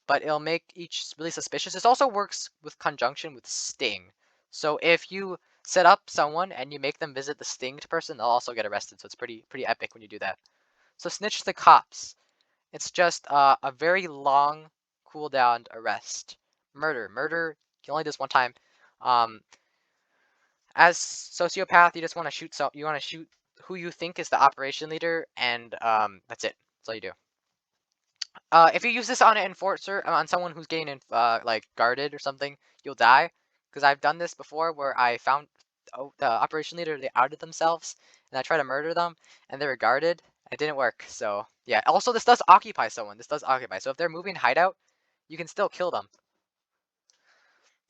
but it'll make each really suspicious. This also works with conjunction with sting. So if you set up someone and you make them visit the stinged person, they'll also get arrested. So it's pretty epic when you do that. So snitch the cops. It's just a very long cooldown arrest. Murder. Murder, you only do this one time. As Sociopath, you just want to shoot who you think is the operation leader, and that's it. That's all you do. If you use this on an enforcer, on someone who's getting like guarded or something, you'll die. Because I've done this before where I found the operation leader, they outed themselves, and I tried to murder them, and they were guarded. It didn't work. So yeah. Also, this does occupy someone. This does occupy. So if they're moving hideout, you can still kill them.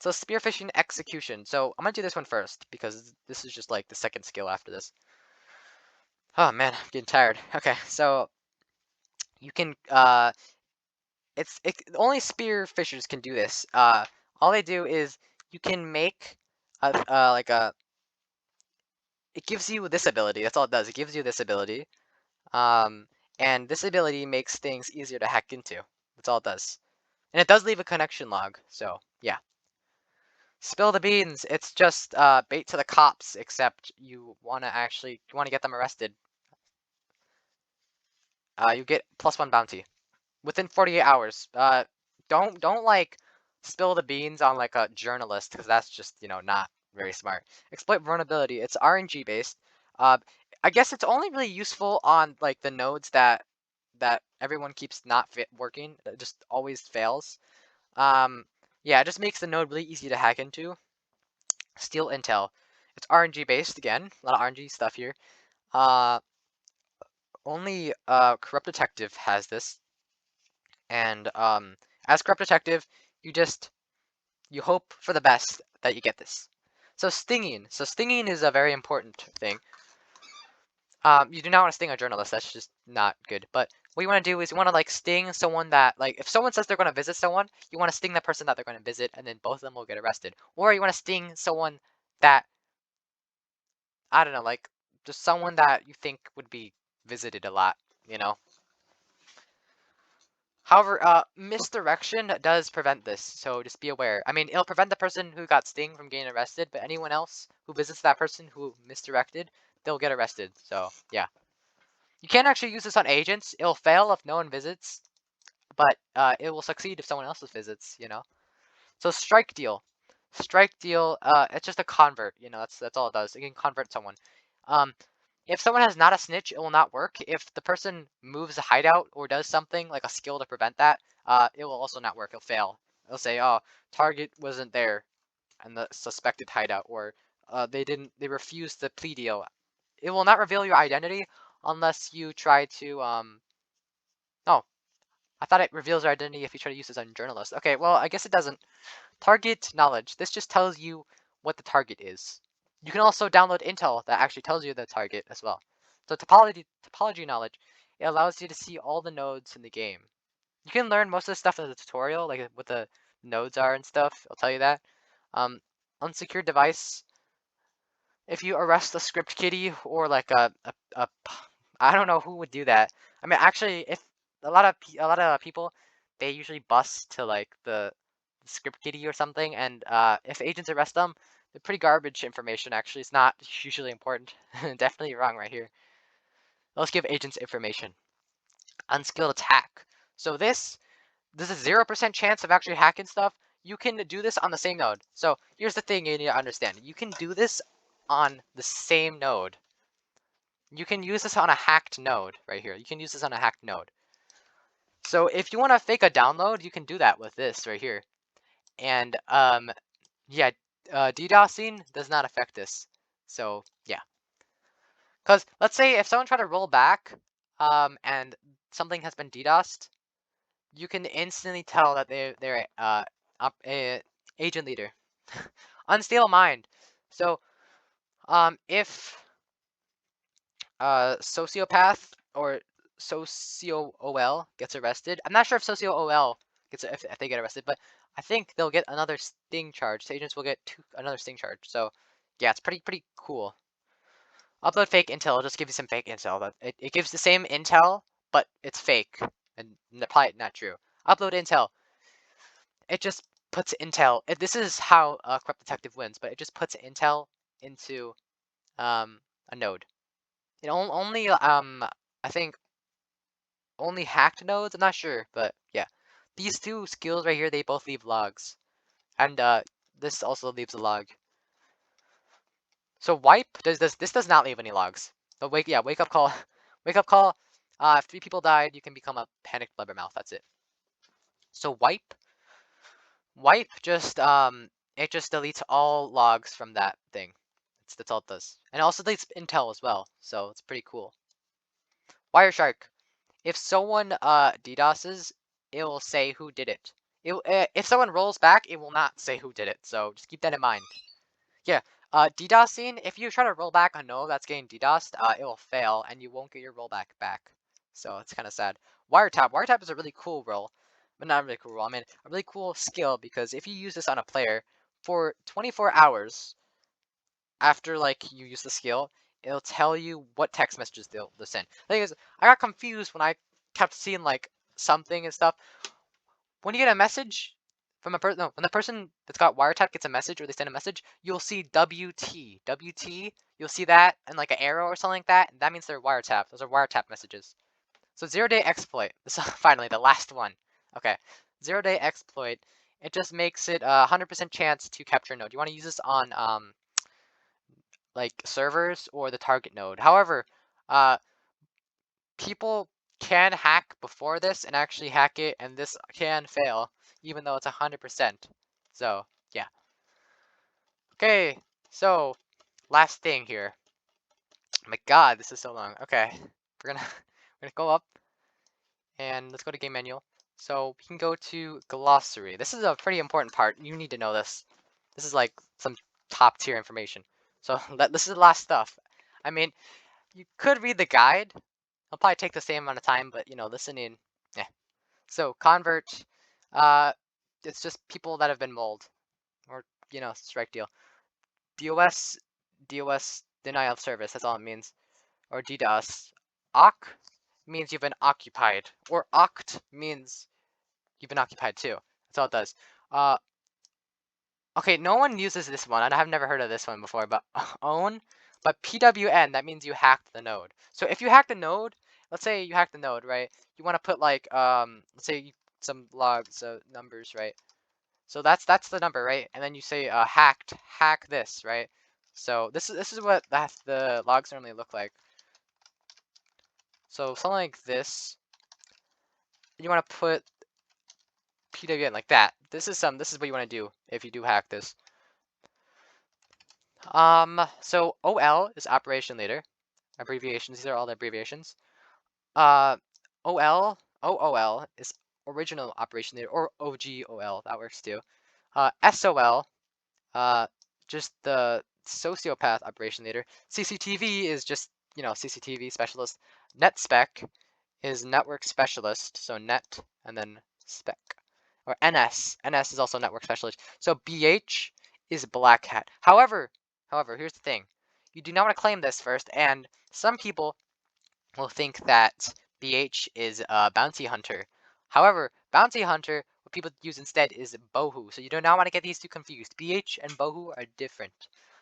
So spearphishing execution. So I'm gonna do this one first because this is just like the second skill after this. Oh man, I'm getting tired. Okay, so you can only spearphishers can do this. All they do is you can make it gives you this ability. That's all it does. It gives you this ability. And this ability makes things easier to hack into. That's all it does. And it does leave a connection log. So yeah. Spill the beans. It's just bait to the cops, except you want to get them arrested. You get +1 bounty within 48 hours. Don't like spill the beans on like a journalist, because that's just not very smart. Exploit vulnerability. It's RNG based. I guess it's only really useful on like the nodes that everyone keeps not working. It just always fails. Yeah, it just makes the node really easy to hack into. Steal intel. It's RNG based again. A lot of RNG stuff here. Only Corrupt Detective has this. And as Corrupt Detective, you hope for the best that you get this. So stinging. So stinging is a very important thing. You do not want to sting a journalist. That's just not good. But what you want to do is you want to like sting someone that if someone says they're going to visit someone, you want to sting the person that they're going to visit, and then both of them will get arrested. Or you want to sting someone that, I don't know, like just someone that you think would be visited a lot, However, misdirection does prevent this, so just be aware. I mean, it'll prevent the person who got sting from getting arrested, but anyone else who visits that person who misdirected, they'll get arrested. So yeah. You can't actually use this on agents. It'll fail if no one visits, but it will succeed if someone else visits, So strike deal. Strike deal, it's just a convert, that's all it does. It can convert someone. If someone has not a snitch, it will not work. If the person moves a hideout or does something like a skill to prevent that, it will also not work. It'll fail. It'll say, oh, target wasn't there and the suspected hideout, or they refused the plea deal. It will not reveal your identity unless you try to, oh, I thought it reveals your identity if you try to use this on journalists. Okay, well, I guess it doesn't. Target knowledge. This just tells you what the target is. You can also download intel that actually tells you the target as well. So topology knowledge, it allows you to see all the nodes in the game. You can learn most of the stuff in the tutorial, like what the nodes are and stuff. I'll tell you that. Unsecured device. If you arrest a script kiddie or like I don't know who would do that. I mean, actually, if a lot of people, they usually bust to like the script kiddie or something, and if agents arrest them, they're pretty garbage information. Actually, it's not usually important. Definitely wrong right here. Let's give agents information. Unskilled attack. So this is a 0% chance of actually hacking stuff. You can do this on the same node. So here's the thing you need to understand. You can do this on the same node. You can use this on a hacked node right here. You can use this on a hacked node. So if you want to fake a download, you can do that with this right here. And yeah, DDoSing does not affect this. So yeah. Because let's say if someone tried to roll back and something has been DDoSed, you can instantly tell that they're a agent leader. Unstable mind. So if Sociopath or Socio OL gets arrested. I'm not sure if Socio OL gets if they get arrested, but I think they'll get another sting charge. The agents will get another sting charge. So yeah, it's pretty cool. Upload fake intel. I'll just give you some fake intel. But it gives the same intel, but it's fake and probably not true. Upload intel. It just puts intel. This is how Corrupt Detective wins, but it just puts intel into a node. It only I think only hacked nodes. I'm not sure, but yeah, these two skills right here, they both leave logs, and this also leaves a log. So wipe this does not leave any logs. But wake up call, wake up call. If 3 people died, you can become a panicked blabbermouth. That's it. So wipe just it just deletes all logs from that thing. That's all it does, and it also deletes intel as well. So it's pretty cool. Wireshark. If someone DDoSes, it will say who did it. If someone rolls back, it will not say who did it. So just keep that in mind. Yeah. DDoSing, if you try to roll back a node that's getting DDoSed, it will fail and you won't get your rollback back. So it's kind of sad. Wiretap. Wiretap is a really cool role. But not a really cool role. I mean, a really cool skill because if you use this on a player for 24 hours after like you use the skill, it'll tell you what text messages they'll send. The thing is, I got confused when I kept seeing like something and stuff. When you get a message from a person, when the person that's got wiretap gets a message or they send a message, you'll see WT. WT, you'll see that and like an arrow or something like that, and that means they're wiretap. Those are wiretap messages. So 0-day exploit. This is finally the last one. Okay, 0-day exploit. It just makes it a 100% chance to capture a node. You want to use this on like servers or the target node. However, people can hack before this and actually hack it, and this can fail, even though it's 100%. So yeah. Okay, so last thing here. Oh my God, this is so long. Okay, we're gonna go up and let's go to game manual. So we can go to glossary. This is a pretty important part. You need to know this. This is like some top tier information. So this is the last stuff. I mean, you could read the guide. It'll probably take the same amount of time, but you know, listening, yeah. So convert, it's just people that have been mold, or you know, strike deal. DOS, DOS denial of service. That's all it means. Or DDoS. Oc means you've been occupied, or oct means you've been occupied too. That's all it does. Okay, no one uses this one. I've never heard of this one before, but own. But PWN, that means you hacked the node. So if you hack the node, let's say you hack the node, right? You want to put like let's say some logs, numbers, right? So that's the number, right? And then you say hack this, right? So this is what the logs normally look like. So something like this. You want to put PWN like that. This is what you want to do if you do hack this. So OL is operation leader. Abbreviations. These are all the abbreviations. OOL is original operation leader, or OGOL. That works too. SOL, just the sociopath operation leader. CCTV is just, you know, CCTV specialist. NetSpec is network specialist. So net and then spec. Or NS. NS is also network specialist. So BH is Blackhat. However, here's the thing. You do not want to claim this first, and some people will think that BH is a bounty hunter. However, bounty hunter, what people use instead is BoHu. So you do not want to get these two confused. BH and BoHu are different.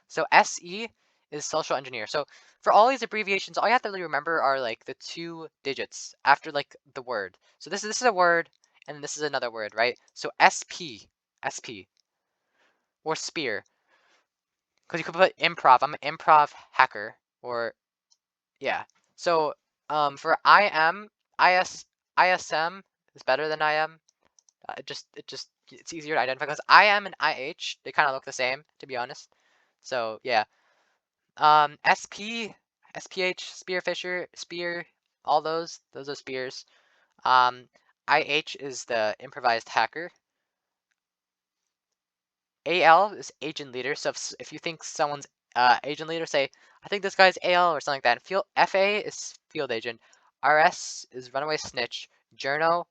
So SE is social engineer. So for all these abbreviations, all you have to really remember are like the 2 digits after like the word. So this is a word, and this is another word, right? So SP, or spear. Because you could put improv. I'm an improv hacker, or yeah. So for ISM is better than IM. It's easier to identify because IM and IH, they kind of look the same, to be honest. So yeah. SP, SPH, Spearphisher, Spear, all those are spears. IH is the Improvised Hacker. AL is agent leader. So if you think someone's agent leader, say, I think this guy's AL or something like that. FA is field agent. RS is Runaway Snitch. Journo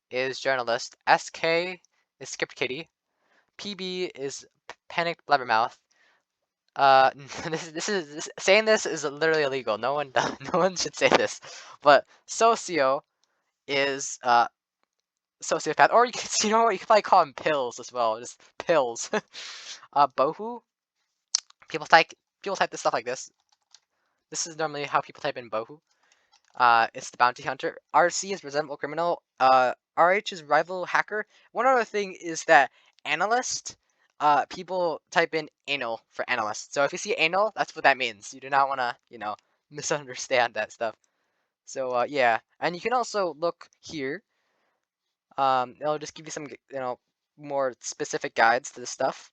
is Journalist. SK is Skipped Kiddie. PB is Panicked Blabbermouth. Saying this is literally illegal. No one should say this. But Socio is Sociopath, or you know what? You can probably call him Pills as well. Just Pills. BoHu. People type this stuff like this. This is normally how people type in BoHu. It's the bounty hunter. RC is Resentful Criminal. RH is Rival Hacker. One other thing is that Analyst, people type in anal for analyst. So if you see anal, that's what that means. You do not want to, misunderstand that stuff. So yeah, and you can also look here. It'll just give you some, more specific guides to this stuff.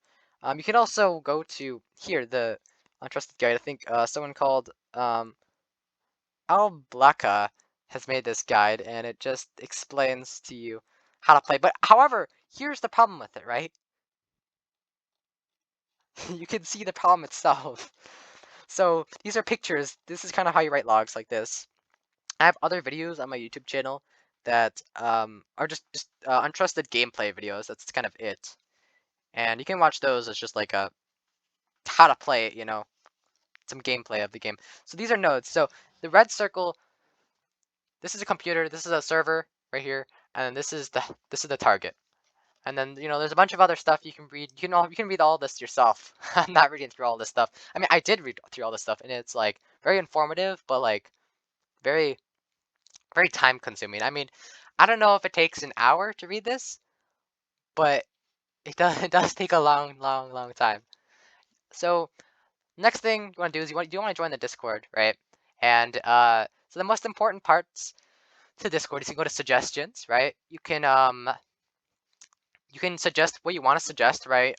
You can also go to here, the Untrusted Guide. I think someone called Blackhat has made this guide, and it just explains to you how to play. But however, here's the problem with it, right? You can see the problem itself. So these are pictures. This is kind of how you write logs like this. I have other videos on my YouTube channel that are just untrusted gameplay videos. That's kind of it. And you can watch those as just like a how to play it, some gameplay of the game. So these are nodes. So the red circle, this is a computer, this is a server right here, and this is the target. And then there's a bunch of other stuff you can read. You can read all this yourself. I'm not reading through all this stuff. I mean, I did read through all this stuff, and it's like very informative, but like very, very time consuming. I mean, I don't know if it takes an hour to read this, but it does take a long time. So next thing you want to do is you want to join the Discord, right? And so the most important parts to Discord is you go to suggestions, right? You can suggest what you want to suggest, right?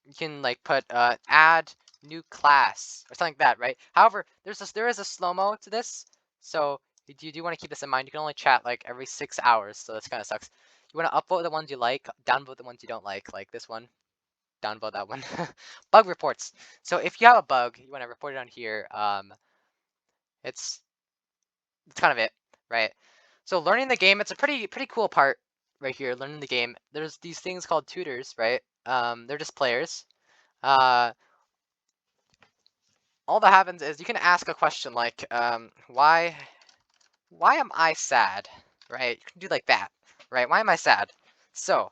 You can like put add new class or something like that, right? However, there is a slow-mo to this, so you do want to keep this in mind. You can only chat like every 6 hours, so this kind of sucks. You want to upvote the ones you like, downvote the ones you don't like this one, downvote that one. Bug reports. So if you have a bug, you want to report it on here. It's kind of it, right? So learning the game, it's a pretty cool part right here. Learning the game. There's these things called tutors, right? They're just players. All that happens is you can ask a question like, why am I sad, right? You can do like that, right? Why am I sad? So,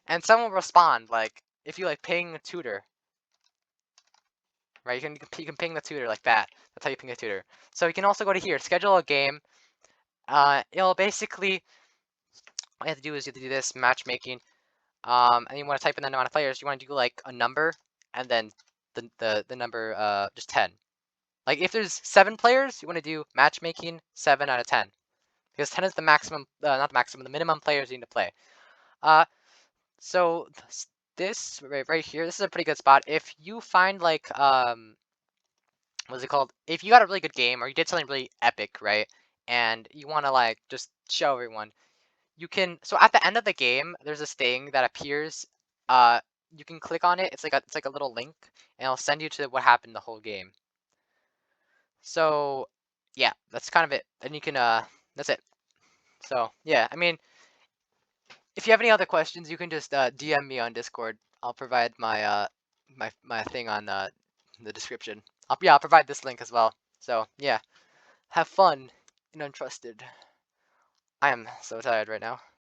and someone will respond like, if you like ping a tutor, right? You can ping the tutor like that. That's how you ping a tutor. So you can also go to here, schedule a game. It'll basically, all you have to do is you have to do this matchmaking. And you want to type in the amount of players. You want to do like a number, and then the number just 10. Like if there's 7 players, you want to do matchmaking 7 out of 10, because 10 is the maximum, not the maximum, the minimum players you need to play. So this right here, this is a pretty good spot. If you find like what's it called? If you got a really good game or you did something really epic, right? And you want to like just show everyone, you can. So at the end of the game, there's this thing that appears. You can click on it. It's like a little link, and it'll send you to what happened the whole game. So yeah, that's kind of it. And you can that's it. So yeah, I mean, if you have any other questions, you can just DM me on Discord. I'll provide my my thing on the description. I'll provide this link as well. So yeah, have fun in Untrusted. I am so tired right now.